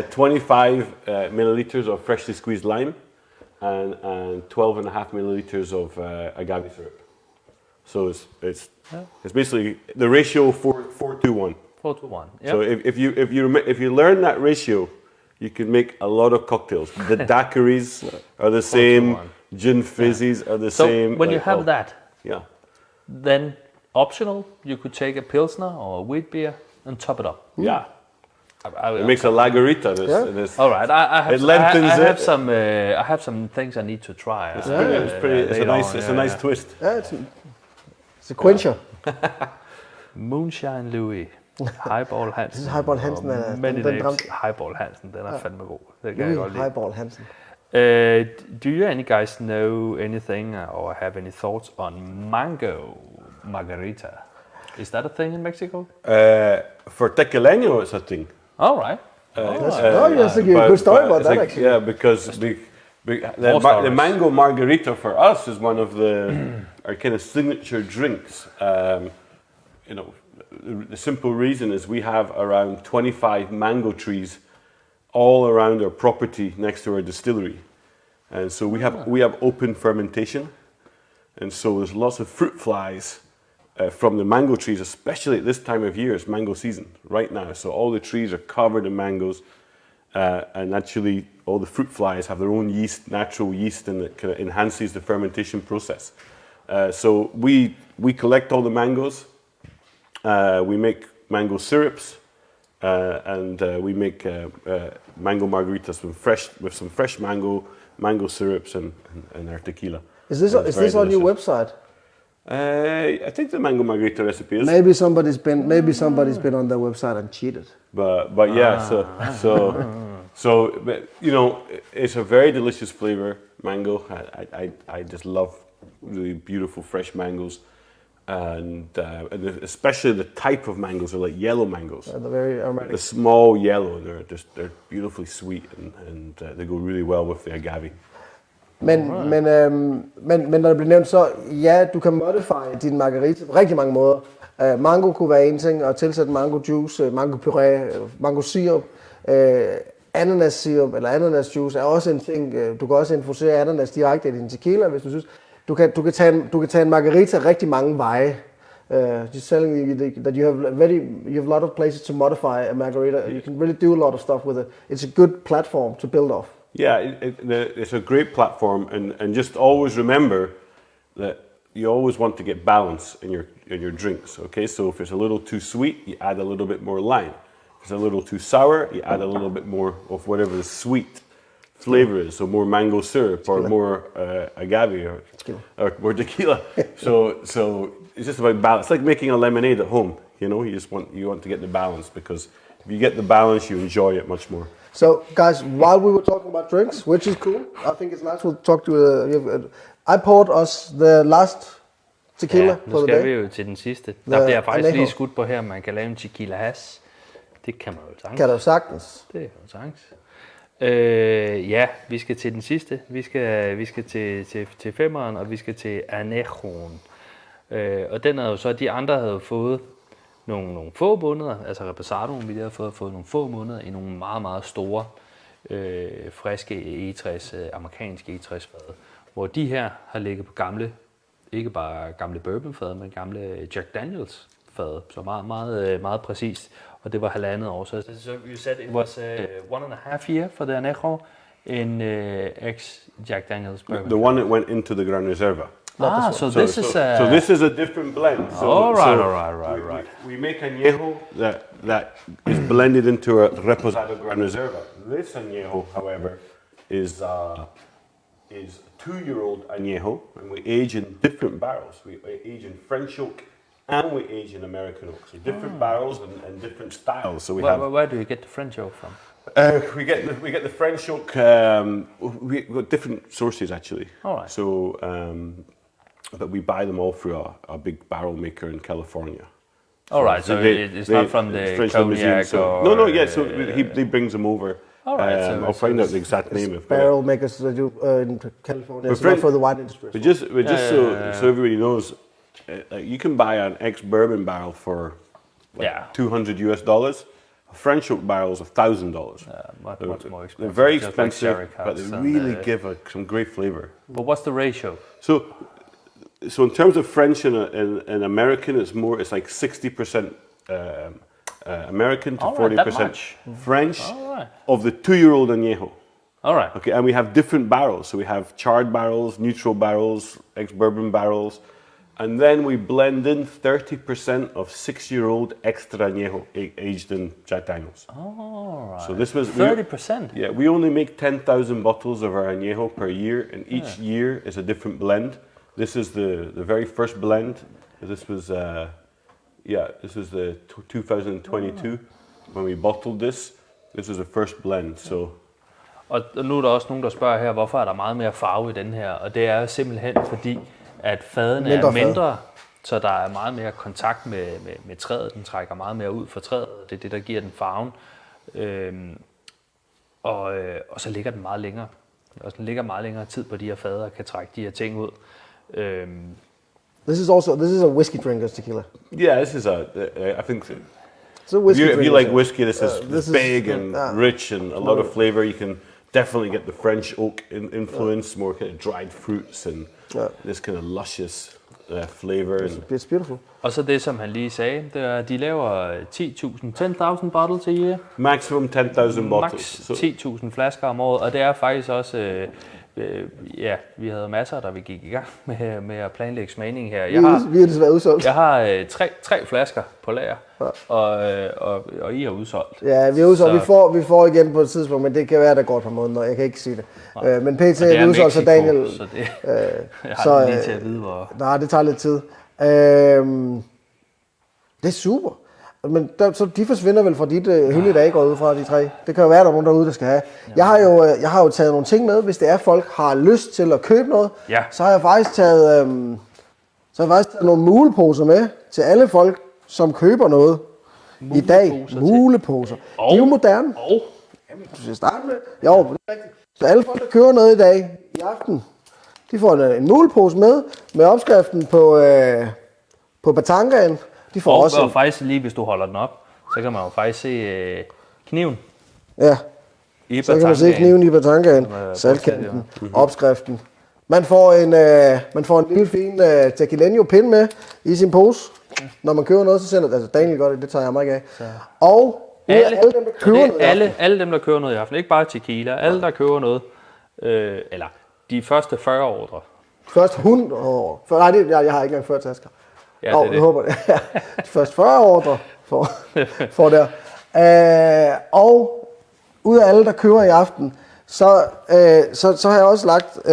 25 milliliters of freshly squeezed lime and 12.5 milliliters of agave syrup. So it's basically the ratio 4:1. 4-1. Yeah. So if you learn that ratio, you can make a lot of cocktails. The daiquiris are the same. 4-1. Gin fizzies are the So same. when you have that, yeah. then optional, you could take a pilsner or a wheat beer and top it up. Yeah. It makes a lagerita. All right, I have It lengthens I have it. I have some things I need to try. It's a nice twist. Yeah, it's a quencher. Moonshine Louis, Highball Hansen. Det er Highball Hansen, Many den names. ramte. Highball Hansen, den er fandme god. Det kan jeg godt lide. Highball Hansen. Do you guys know anything or have any thoughts on mango margarita? Is that a thing in Mexico? For Tequileño, it's a thing. All right. You're thinking a good story about that, actually. Yeah, because the mango margarita for us is one of our kind of signature drinks. The simple reason is we have around 25 mango trees all around our property next to our distillery, and so we have open fermentation, and so there's lots of fruit flies from the mango trees, especially at this time of year. It's mango season right now, so all the trees are covered in mangoes, and actually all the fruit flies have their own yeast, natural yeast, and it kind of enhances the fermentation process. So we collect all the mangoes, we make mango syrups, and we make mango margaritas with some fresh mango syrups and our tequila. Is this on your website? I think the mango margarita recipe is. Maybe somebody's been on their website and cheated. But yeah, so but, it's a very delicious flavor, mango. I just love really beautiful fresh mangoes, and especially the type of mangoes are like yellow mangoes. They're very aromatic. The small yellow, they're beautifully sweet, and they go really well with the agave. Men når det bliver nævnt, så ja, du kan modify din margarita på rigtig mange måder. Mango kunne være en ting, og tilsætte mango juice, mango puré, mango syrup. Ananas-sirup eller ananas-juice er også en ting. Du kan også infusere ananas direkte i din tequila, hvis du synes. Du kan tage en margarita rigtig mange veje. Just telling you that you have a lot of places to modify a margarita. You can really do a lot of stuff with it. It's a good platform to build off. Yeah, it's a great platform, and just always remember that you always want to get balance in your drinks. Okay, so if it's a little too sweet, you add a little bit more lime. If it's a little too sour, you add a little bit more of whatever the sweet flavor is. So more mango syrup Tequila. or more agave or more tequila. so it's just about balance. It's like making a lemonade at home. You know, you want to get the balance, because if you get the balance, you enjoy it much more. So, guys, while we were talking about drinks, which is cool, I think it's nice we'll talk to. I poured us the last tequila nu for the skal day. vi jo til den sidste. Der bliver faktisk Anejo. lige skudt på her, man kan lave en tequila has. Det kan man jo sagtens. Kan du sagtens? Det er jo sagtens. Ja, vi skal til den sidste. Vi skal til femmeren, og vi skal til Anejoen. Og den er jo så, de andre havde jo fået nogle få måneder, altså reposadoen, vi havde fået nogle få måneder i nogle meget, meget store, friske E60, amerikanske E60-fade, hvor de her har ligget på gamle, ikke bare gamle bourbonfade, men gamle Jack Daniels fade, så meget, meget, meget præcist. Og det var 1,5 år. So you said it was 1.5 year for the Anejo in ex-Jack Daniels bourbon. The one that went into the Gran Reserva. So this is a... So this is a different blend. So, all right. We make añejo that is blended into a reposado Gran Reserva. This añejo, however, is 2-year-old añejo, and we age in different barrels. We age in French oak and we age in American oak. So different barrels and different styles. So where do you get the French oak from? We get the French oak. We got different sources actually. All right. So, but we buy them all through a big barrel maker in California. All right. So it's not from the French cognac Limousine, or... No. Yeah. So he brings them over. All right. I'll find out the exact name of Barrel makers that do in California. It's not for the wine industry. But just so everybody knows, you can buy an ex-bourbon barrel for $200. A French oak barrel is $1,000. Much more expensive. They're very just like expensive, sherry but cuts they and, really give some great flavor. But what's the ratio? So in terms of French and American, it's like 60% American to All right, 40% French All right. of the 2-year-old añejo. All right. Okay, and we have different barrels. So we have charred barrels, neutral barrels, ex-bourbon barrels, and then we blend in 30% of 6-year-old extra añejo aged in Jack Daniels. All right. So this was 30%. Yeah, we only make 10,000 bottles of our añejo per year, and each year is a different blend. This is the very first blend. This was this is the 2022 when we bottled this. This is the first blend. So. Og nu er der også nogen, der spørger her, hvorfor er der meget mere farve i den her? Og det er simpelthen fordi, at fadene er mindre, så der er meget mere kontakt med træet. Den trækker meget mere ud fra træet. Det er det, der giver den farven. Og så ligger den meget længere. Og den ligger meget længere tid på de her fader og kan trække de her ting ud. This is a whiskey drinker's tequila. Yeah, this is I think. It's a whiskey If you like drinker's. whiskey, this is big and rich and a lot of flavor. You can definitely get the French oak influence, more kind of dried fruits and this kind of luscious flavor. It's beautiful. Og så det, som han lige sagde, det er, at de laver 10.000 bottles a year. Maximum 10,000 bottles. Max 10.000 flasker om året, og det er faktisk også... vi havde masser, der vi gik i gang med at planlægge smagning her. Vi er desværre udsolgt. Jeg har tre flasker på lager, og I har udsolgt. Ja, vi er udsolgt. Vi får igen på et tidspunkt, men det kan være, der går et par måneder. Jeg kan ikke sige det. Men PT er udsolgt, så Daniel... Så det, jeg har det lige til at vide, hvor... Nej, det tager lidt tid. Det er super. Men så de forsvinder vel fra dit hylde, der ikke går ud fra de tre. Det kan jo være, der er nogen derude, der skal have. Jeg har jo taget nogle ting med, hvis det er, folk har lyst til at købe noget. Ja. Så har jeg faktisk taget, nogle muleposer med til alle folk, som køber noget i dag. Muleposer. De er jo moderne. Jamen, du skal starte med. Jo, det er rigtigt. Så alle folk, der køber noget i dag, i aften, de får en mulepose med opskriften på batangaen. De får også og faktisk lige, hvis du holder den op, så kan man jo faktisk se kniven. Ja. Så kan man se kniven i batangaen, saltkanten, opskriften. Man får en lille fin Tequileño pind med i sin pose. Når man køber noget, så sender altså Daniel gør det tager jeg mig ikke af. Og alle dem, der køber noget alle dem, der køber noget i aften, ikke bare tequila, alle der køber noget, eller de første 40 ordre. Først 100 år. Nej, jeg har ikke engang 40 tasker. Ja, det er det. Jeg håber det. De første 40 ordre får der. Og ud af alle, der køber i aften, så har jeg også lagt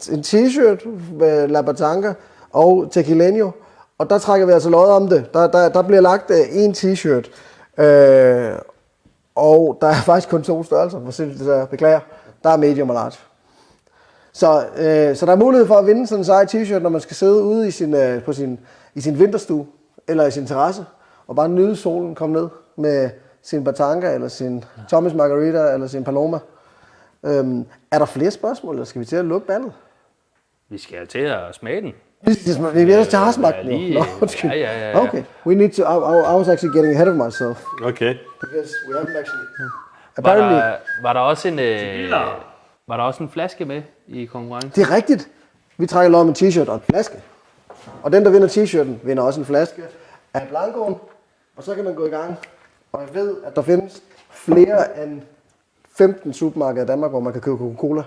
en t-shirt med La Batanga og Tequileño. Og der trækker vi altså lod om det. Der bliver lagt en t-shirt. Og der er faktisk kun 2 størrelser. Hvor simpelthen det beklager. Der er medium og large. Så der er mulighed for at vinde sådan en sej t-shirt, når man skal sidde ude i sin vinterstue eller i sin terrasse og bare nyde solen, komme ned med sin Batanga eller sin Thomas Margarita eller sin Paloma. Er der flere spørgsmål, eller skal vi til at lukke ballet? Vi skal til at smage den. Vi er til at smage den. Ja. Okay, we need to. I was actually getting ahead of myself. Okay. Because we haven't actually. Apparently. Var der også en flaske med i konkurrencen? Det er rigtigt. Vi trækker lod om en t-shirt og en flaske. Og den, der vinder t-shirten, vinder også en flaske af Blancoen. Og så kan man gå i gang. Og jeg ved, at der findes flere end 15 supermarkeder i Danmark, hvor man kan købe Coca-Cola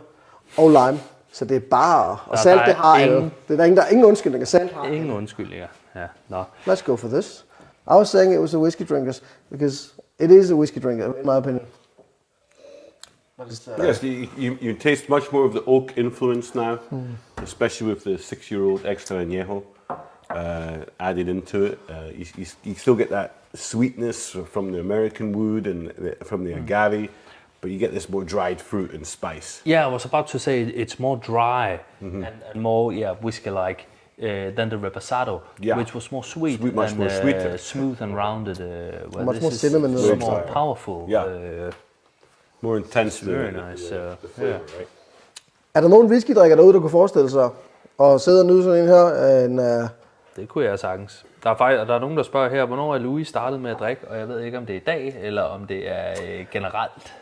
og lime. Så det er bare... Og salt, det har alle. Der er ingen undskyldninger. Salt har ingen undskyldninger. Ja, no. Let's go for this. I was saying it was a whiskey drinkers, because it is a whiskey drinker, in my opinion. Yes, you taste much more of the oak influence now, especially with the 6-year-old extra añejo added into it. You still get that sweetness from the American wood and from the agave, but you get this more dried fruit and spice. Yeah, I was about to say it's more dry and more whiskey-like than the reposado, which was more sweet, much more sweeter, smooth and rounded. Much more cinnamon, more powerful. Yeah. More intense. Very nice. The flavor, right? Er der nogen whiskydrikker derude, der kunne forestille sig at sidde og nyde sådan en her? Det kunne jeg sagtens. Der er nogen, der spørger her, hvornår er Louis startet med at drikke, og jeg ved ikke, om det er i dag, eller om det er generelt.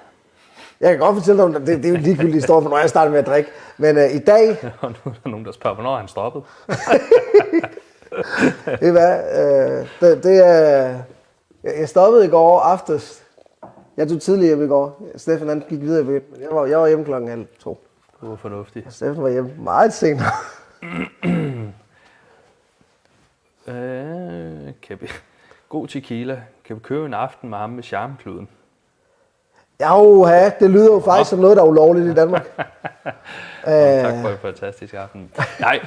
Jeg kan godt fortælle dig, det er jo ligegyldigt historie, hvornår jeg startede med at drikke. Men i dag... Og nu er der nogen, der spørger, hvornår er han stoppet? Det er hvad? Jeg stoppede i går aftes. Jeg tog tidligere hjem i går. Stefan han gik videre i byen. Jeg var hjemme klokken 1:30. Det var fornuftigt. Stefan var hjemme meget senere. God tequila. Kan vi købe en aften med ham med charmekluden? Ja, det lyder jo faktisk som noget, der er ulovligt i Danmark. Tak for en fantastisk aften. Nej,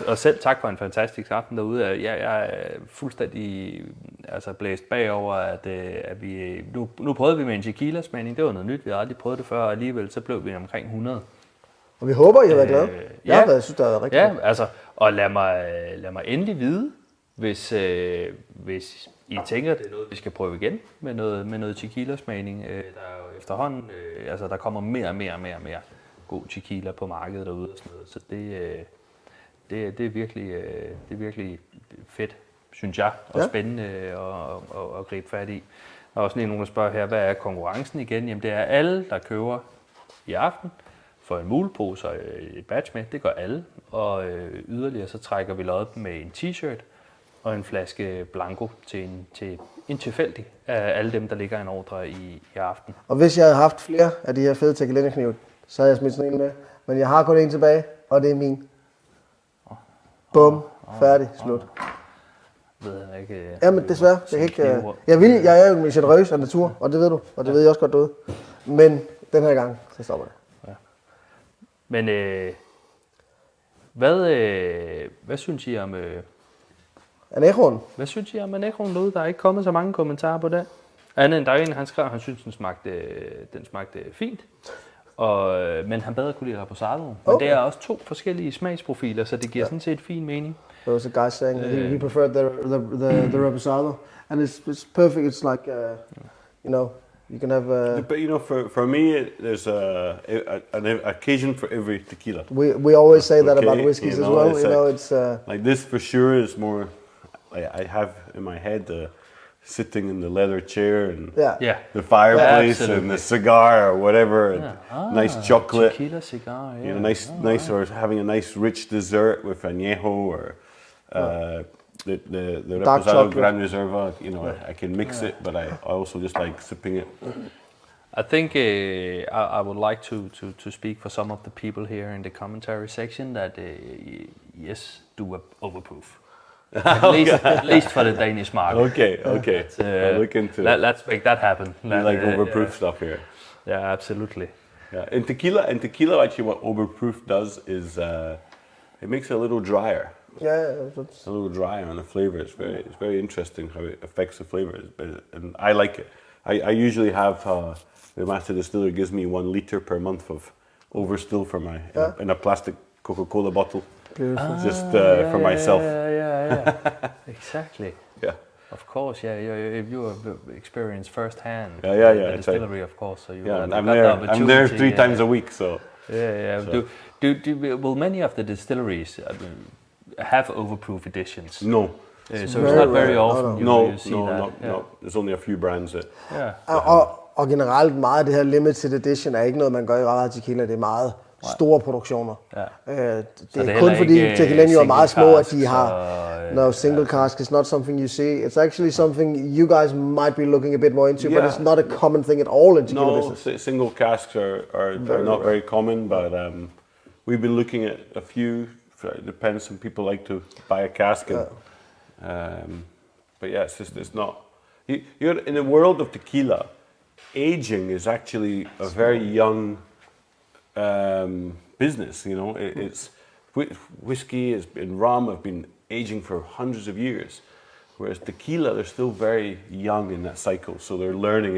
og selv tak for en fantastisk aften derude. Jeg er fuldstændig blæst bagover, at vi... Nu prøvede vi med en tequilasmagning. Det var noget nyt. Vi har aldrig prøvet det før, og alligevel så blev vi omkring 100. Og vi håber, I har været glade. Jeg synes, det har været rigtig godt. Og lad mig endelig vide, hvis I tænker, det er noget, vi skal prøve igen med noget tequilasmagning. Der er jo efterhånden, der kommer mere og mere god tequila på markedet derude og sådan noget. Så det er virkelig fedt, synes jeg, og spændende at gribe fat i. Der er også lige nogen, der spørger her, hvad er konkurrencen igen? Jamen det er alle, der køber i aften for en mulepose og et batch med. Det gør alle. Og yderligere så trækker vi lod med en t-shirt og en flaske Blanco til en tilfældig af alle dem, der ligger en ordre i aften. Og hvis jeg havde haft flere af de her fede Tequileño-knive, så havde jeg smidt sådan en med. Men jeg har kun en tilbage, og det er min. Bum. Færdig. Slut. Ved jeg ikke. Jamen desværre. Jeg er jo en generøs af natur, og det ved du. Og det ved jeg også godt derude. Men den her gang, så stopper det. Ja. Men hvad synes I om... Anejoen? Hvad synes I om anejoen derude? Der er ikke kommet så mange kommentarer på det. Andet end der er en, han skrev, han synes, den smagte fint. Men han bedre kunne lide reposadoen. Men det er også 2 forskellige smagsprofiler, så det giver sådan set fin mening. There was a guy saying he preferred the reposado, and it's perfect. It's like you can have. But for me, there's an occasion for every tequila. We always say that about whiskeys as well. It's like this for sure is more. I have in my head sitting in the leather chair and Yeah. the fireplace and Absolutely. the cigar or whatever, and nice chocolate. Tequila cigar, yeah. You know, nice, or having a nice rich dessert with añejo or the Dark Reposado chocolate. Gran Reserva. You know, I can mix it, but I also just like sipping it. I think I would like to speak for some of the people here in the commentary section that yes, do a overproof. At least for the Danish market. Okay. I'll look into it. Let's make that happen. You like overproof stuff here. Yeah, absolutely. Yeah, and tequila actually what overproof does is it makes it a little drier. Yeah, that's, A little drier on the flavor. It's very interesting how it affects the flavor, and I like it. I usually have the master distiller gives me 1 liter per month of overstill for my in a plastic Coca-Cola bottle, just for myself. Yeah. Exactly. Yeah. Of course, if you have experienced firsthand Yeah, the I distillery, of course. So you Yeah, got I'm the there. I'm there opportunity, 3 times a week, so. Yeah. Will many of the distilleries have overproof editions? No. So it's Very not very rare. often you see that. No. There's only a few brands that. Yeah. og generelt meget af det her limited edition er ikke noget, man gør i ret meget tequila. Det er meget store produktioner. Ja. Det er kun fordi Tequileño er meget små, at de har... No, single cask is not something you see. It's actually something you guys might be looking a bit more into, but it's not a common thing at all in tequila business. Single casks are not very common, but we've been looking at a few. It depends. Some people like to buy a cask, but yeah, it's not. You're in the world of tequila. Aging is actually a very young business. You know, it's whiskey and rum have been aging for hundreds of years, whereas tequila, they're still very young in that cycle, so they're learning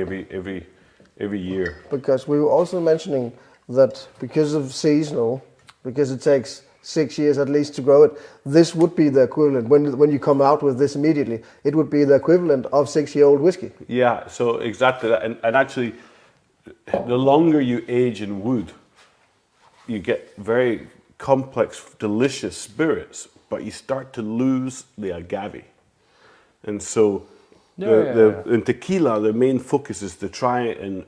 every year. Because we were also mentioning that because of seasonal, because it takes 6 years at least to grow it, this would be the equivalent. When you come out with this immediately, it would be the equivalent of 6-year-old whiskey. Yeah, so exactly that. And actually, the longer you age in wood, you get very complex, delicious spirits, but you start to lose the agave. And so in tequila, the main focus is to try and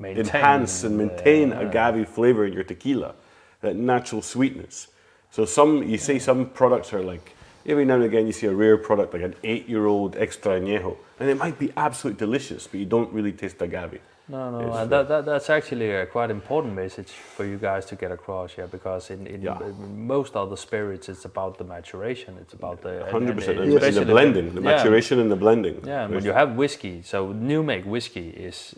enhance and maintain agave flavor in your tequila, that natural sweetness. So some products are like, every now and again you see a rare product like an 8-year-old extra añejo, and it might be absolutely delicious, but you don't really taste agave. No, and that's actually a quite important message for you guys to get across here, because in most other spirits, it's about the maturation, it's about the 100%, and the blending, the maturation and the blending. Yeah, and when you have whiskey, so new make whiskey is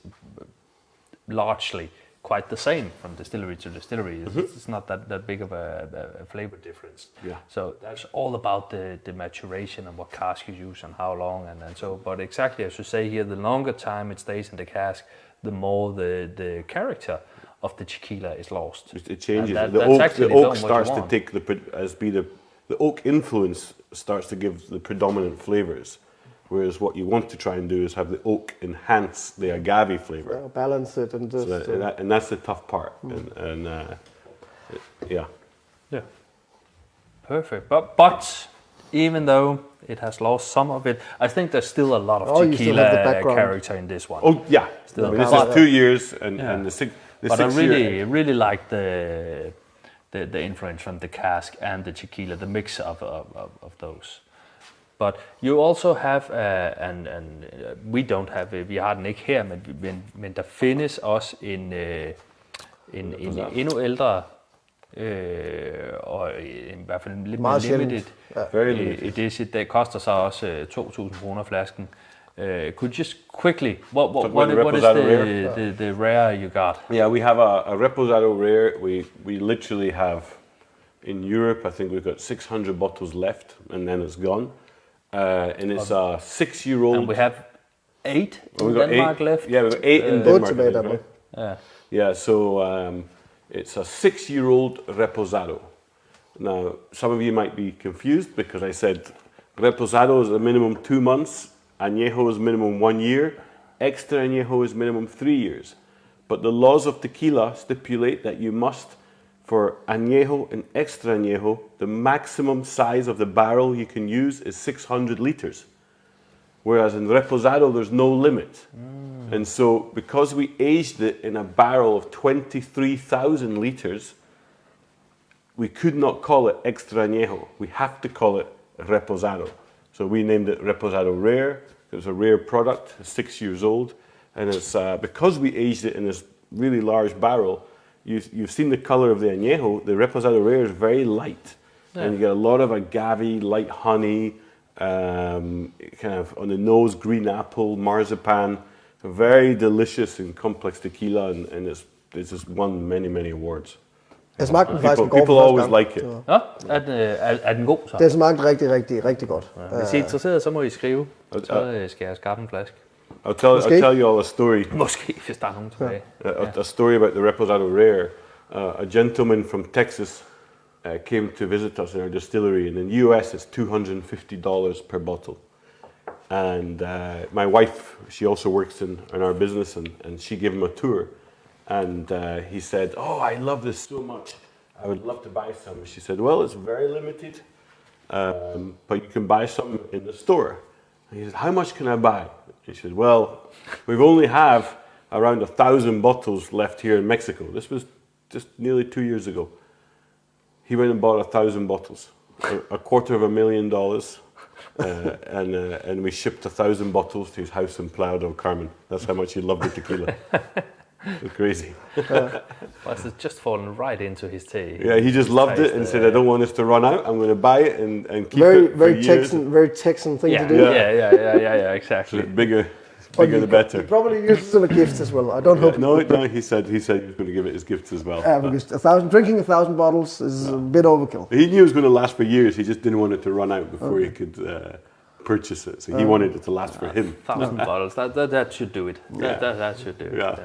largely quite the same from distillery to distillery. It's not that big of a flavor difference. Yeah. So that's all about the maturation and what cask you use and how long and so. But exactly as you say here, the longer time it stays in the cask, the more the character of the tequila is lost. It changes. The oak starts to take the oak influence starts to give the predominant flavors. Whereas what you want to try and do is have the oak enhance the agave flavor. Balance it and just... and that's the tough part. Yeah. Perfect. But even though it has lost some of it, I think there's still a lot of tequila character in this one. Oh yeah. This is 2 years and the 6 But I really like the influence from the cask and the tequila, the mix of those. But you also have, and we don't have, vi har den ikke her, men der findes også en endnu ældre, og i hvert fald lidt mere limited edition. Det koster så også 2.000 kroner flasken. Could you just quickly, what is the rare you got? Yeah, we have a Reposado rare. We literally have, in Europe, I think we've got 600 bottles left, and then it's gone. And it's a 6-year-old. And we have 8 in Denmark left. Yeah, we've got 8 in Denmark. Yeah, so it's a 6-year-old Reposado. Now, some of you might be confused because I said Reposado is a minimum 2 months, Añejo is minimum 1 year, Extra Añejo is minimum 3 years. But the laws of tequila stipulate that you must, for Añejo and Extra Añejo, the maximum size of the barrel you can use is 600 liters. whereas in reposado there's no limit. And so because we aged it in a barrel of 23,000 liters, we could not call it extra añejo. We have to call it reposado. So we named it Reposado Rare. It was a rare product, 6 years old. And it's because we aged it in this really large barrel, you've seen the color of the añejo. The Reposado Rare is very light. Yeah. And you get a lot of agave, light honey, kind of on the nose, green apple, marzipan. A very delicious and complex tequila, and it's just won many, many awards. Det smagte den faktisk People always like it. Nå, er den god så? Det smagte rigtig, rigtig, rigtig godt. Ja. Hvis I er interesseret, så må I skrive. Så skal jeg skaffe en flaske. I'll tell you all a story. Måske, hvis der er nogen tilbage. A story about the Reposado Rare. A gentleman from Texas came to visit us in our distillery, and in the US it's $250 per bottle. And my wife, she also works in our business, and she gave him a tour. And he said, "Oh, I love this so much. I would love to buy some." She said, "Well, it's very limited, but you can buy some in the store." And he said, "How much can I buy?" He said, "Well, we've only have around 1,000 bottles left here in Mexico." This was just nearly 2 years ago. He went and bought 1,000 bottles, $250,000. And we shipped 1,000 bottles to his house in Playa del Carmen. That's how much he loved the tequila. It's crazy. Must have just fallen right into his tea. Yeah, he just loved it and said, "I don't want this to run out. I'm going to buy it and keep it for very years." Very Texan thing to do. Yeah, exactly. So bigger the better. Probably used it as a gift as well. I don't hope. No, he said he was going to give it as gifts as well. Because drinking 1,000 bottles is a bit overkill. He knew it was going to last for years. He just didn't want it to run out before he could purchase it. So he wanted it to last for him. 1,000 bottles. That should do it. That should do it. Yeah.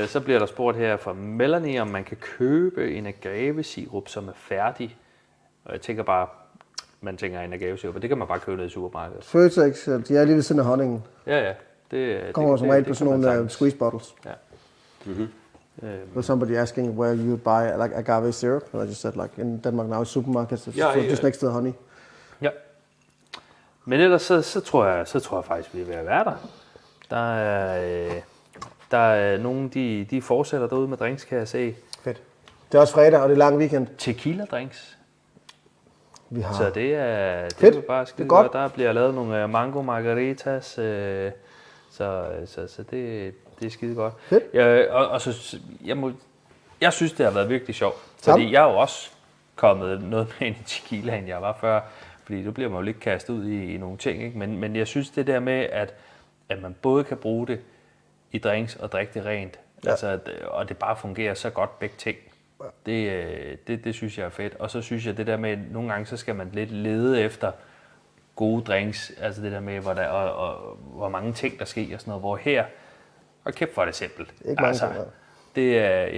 Så bliver der spurgt her fra Melanie, om man kan købe en agavesirup, som er færdig. Og jeg tænker bare, man tænker en agavesirup, og det kan man bare købe ned i supermarkedet. Føtex, de er lige ved siden af honningen. Ja. Det kommer som regel på sådan nogle squeeze bottles. Ja. Was somebody asking where you would buy like agave syrup? And I just said like in Denmark now, supermarkets, just next to the honey. Ja. Men ellers så tror jeg faktisk, vi er ved at være der. Der er nogle, de fortsætter derude med drinks, kan jeg se. Fedt. Det er også fredag, og det er lang weekend. Tequila drinks. Vi har. Så det er bare skide godt. Der bliver lavet nogle mango margaritas, så det er skide godt. Fedt. Jeg synes, det har været virkelig sjovt. Fordi jeg er jo også kommet noget med ind i tequila, end jeg var før. Fordi nu bliver man jo lidt kastet ud i nogle ting, ikke? Men jeg synes det der med, at man både kan bruge det i drinks og drikke det rent. Ja. Altså, og det bare fungerer så godt begge ting. Det synes jeg er fedt. Og så synes jeg det der med, at nogle gange så skal man lidt lede efter gode drinks. Altså det der med, hvor mange ting der sker og sådan noget. Hvor her, og kæft for det simpelt. Ikke mange ting,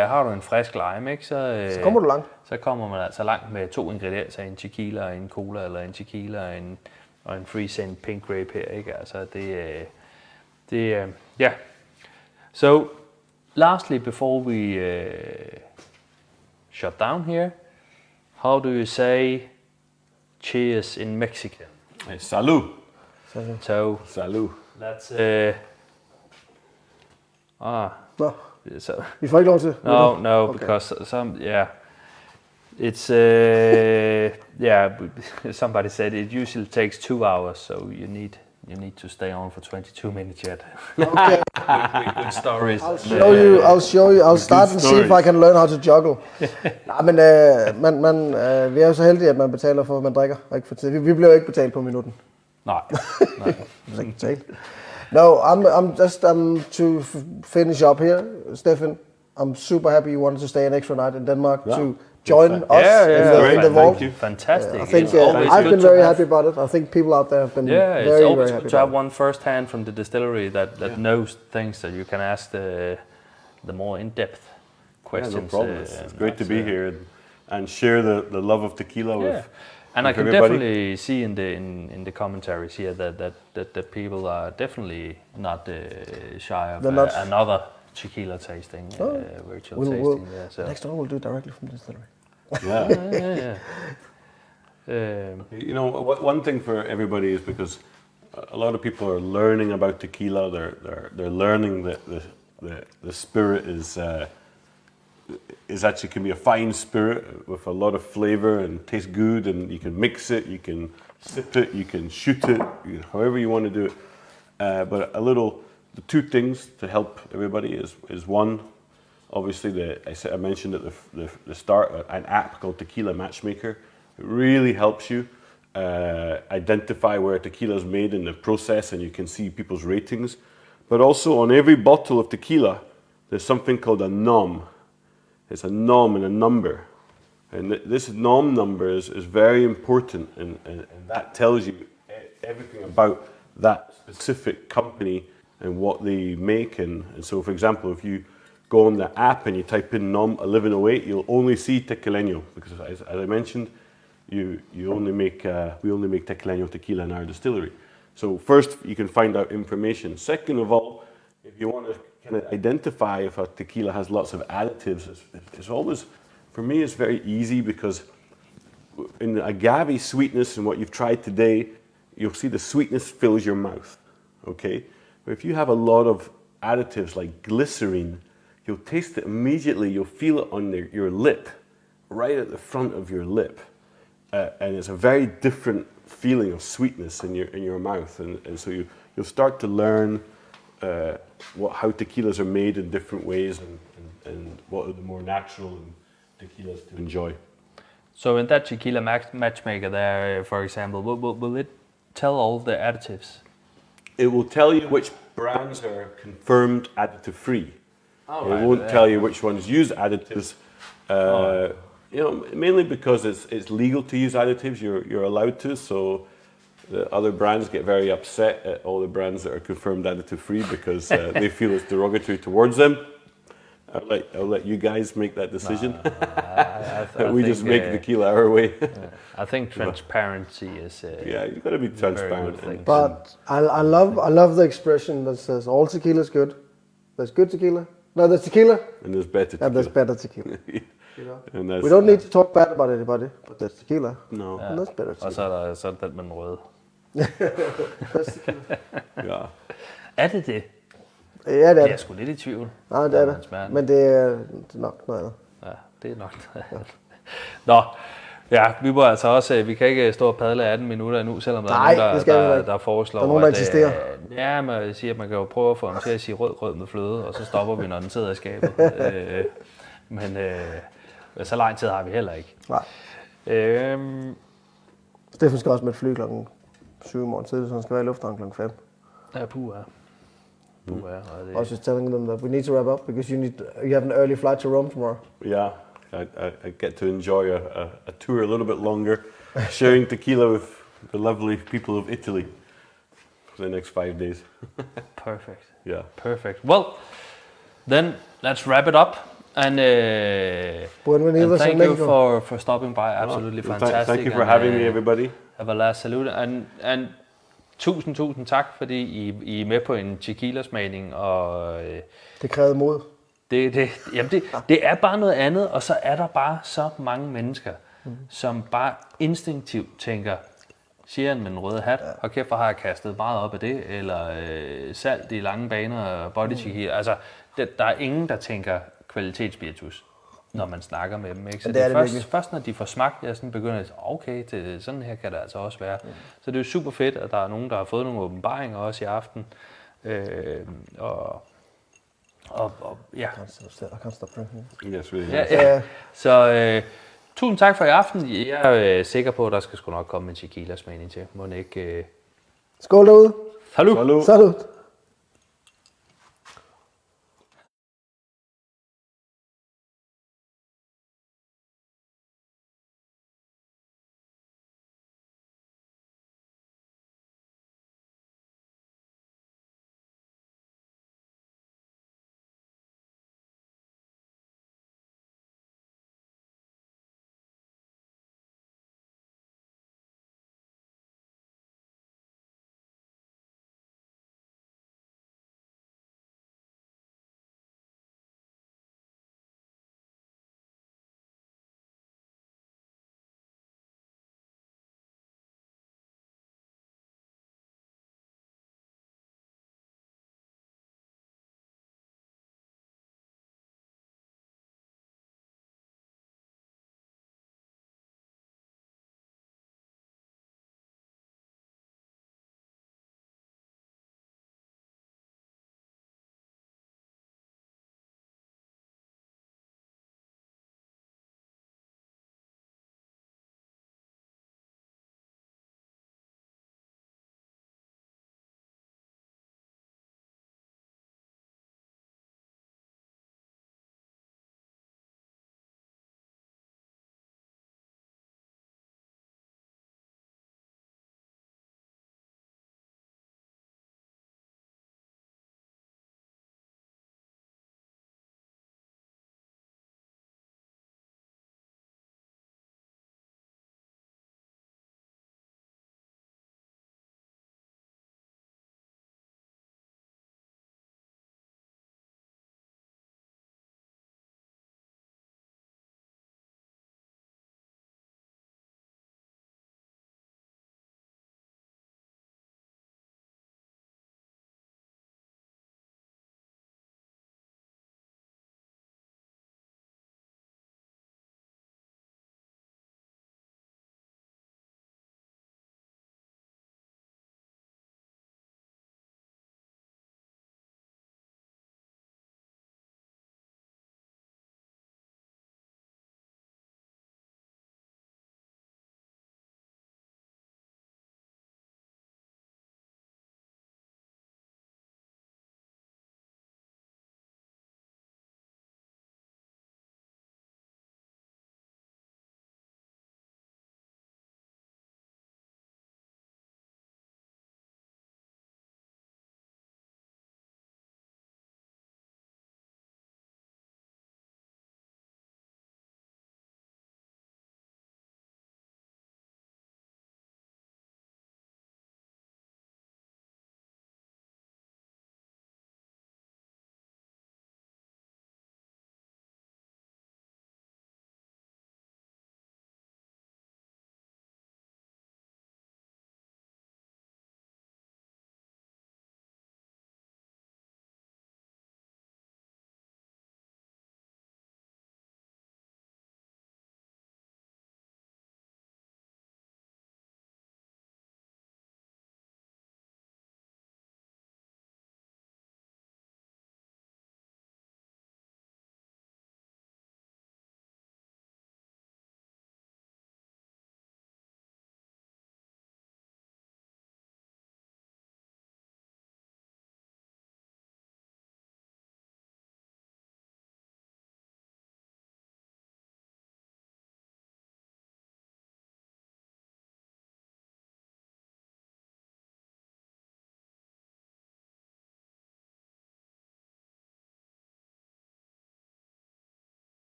har du en frisk lime, ikke? Så kommer du langt. Så kommer man altså langt med 2 ingredienser. En tequila og en cola, eller en tequila og en free send pink grape her, ikke? Altså yeah. So, lastly, before we shut down here, how do you say cheers in Mexican? Salud. So, Salud. Let's So, vi får ikke lov til? No, okay. Because it's somebody said it usually takes 2 hours, so you need to stay on for 22 minutes yet. Okay. Good stories. I'll show you. I'll start and see if I can learn how to juggle. Nej, men vi er jo så heldige, at man betaler for, at man drikker. Ikke for tid. Vi bliver jo ikke betalt på minutten. Nej. Ikke betalt. No, I'm just to finish up here, Stefan. I'm super happy you wanted to stay an extra night in Denmark to join us in the vault. Fantastic. I think I've been very happy about it. I think people out there have been very always happy good to have one first hand from the distillery that knows things that you can ask the more in-depth questions. No problem. It's great to be here and share the love of tequila with. And I can definitely see in the commentaries here that people are definitely not shy of another tequila tasting, virtual tasting. So. Next time we'll do it directly from the distillery. Yeah. You know, one thing for everybody is because a lot of people are learning about tequila. They're learning that the spirit is actually can be a fine spirit with a lot of flavor and tastes good, and you can mix it, you can sip it, you can shoot it, however you want to do it. But the two things to help everybody is one, obviously I mentioned at the start, an app called Tequila Matchmaker. It really helps you identify where tequila is made in the process, and you can see people's ratings. But also on every bottle of tequila, there's something called a nom. It's a nom and a number. And this nom number is very important, and that tells you everything about that specific company and what they make. And so, for example, if you go on the app and you type in nom 1108, you'll only see Tequileño, because as I mentioned, we only make Tequileño tequila in our distillery. So first, you can find out information. Second of all, if you want to kind of identify if a tequila has lots of additives, it's always, for me, it's very easy, because in the agave sweetness and what you've tried today, you'll see the sweetness fills your mouth, okay? But if you have a lot of additives like glycerine, you'll taste it immediately, you'll feel it on your lip, right at the front of your lip. And it's a very different feeling of sweetness in your mouth, and so you'll start to learn how tequilas are made in different ways, and what are the more natural tequilas to enjoy. So in that Tequila Matchmaker there, for example, will it tell all the additives? It will tell you which brands are confirmed additive free. Oh, it right, won't tell you which ones use additives. Mainly because it's legal to use additives. You're allowed to. So the other brands get very upset at all the brands that are confirmed additive free, because they feel it's derogatory towards them. I'll let you guys make that decision. We just make tequila our way. I think transparency is. Yeah, you've got to be transparent. But I love the expression that says all tequila is good. There's good tequila. No, there's tequila. And there's better tequila. And there's better tequila. You know? And We don't need to talk bad about anybody, but there's tequila. No. And that's better tequila. Og så er der sådan den med den røde. Ja. Er det det? Ja, det er Jeg er det. sgu lidt i tvivl. Nej, det er det. Men det er nok noget andet. Ja, det er nok noget andet. Nå, ja, vi må altså også, vi kan ikke stå og padle 18 minutter endnu, selvom der er nogen, der foreslår, der er nogen, der insisterer. Ja, man siger, at man kan jo prøve at få ham til at sige rød med fløde, og så stopper vi, når den sidder i skabet. Men så lang tid har vi heller ikke. Nej. Steffen skal også med et fly klokken 7 i morgen tidlig, så han skal være i lufthavnen klokken 5. Ja, puha. I was just telling them that we need to wrap up because you have an early flight to Rome tomorrow. Yeah, I get to enjoy a tour a little bit longer, sharing tequila with the lovely people of Italy for the next 5 days. Perfect. Yeah. Perfect. Well, then let's wrap it up. And thank you for stopping by. Absolutely fantastic. Thank you for having me, everybody. Have a last salute. And tusind tak, fordi I er med på en tequilasmagning. Og det krævede mod. Det er bare noget andet, og så er der bare så mange mennesker, som bare instinktivt tænker, siger med den røde hat, og kæft, hvor har jeg kastet meget op af det, eller salt i lange baner, body tequila. Altså, der er ingen, der tænker kvalitetsspiritus, når man snakker med dem. Ikke? Så det er først, når de får smagt, jeg sådan begynder at sige, okay, sådan her kan det altså også være. Så det er jo super fedt, at der er nogen, der har fået nogle åbenbaringer også i aften. Ja. Yes, really. Ja. Så tusind tak for i aften. Jeg er sikker på, at der skal sgu nok komme en tequilasmagning til. Må ikke... Skål derude. Salut. Salut.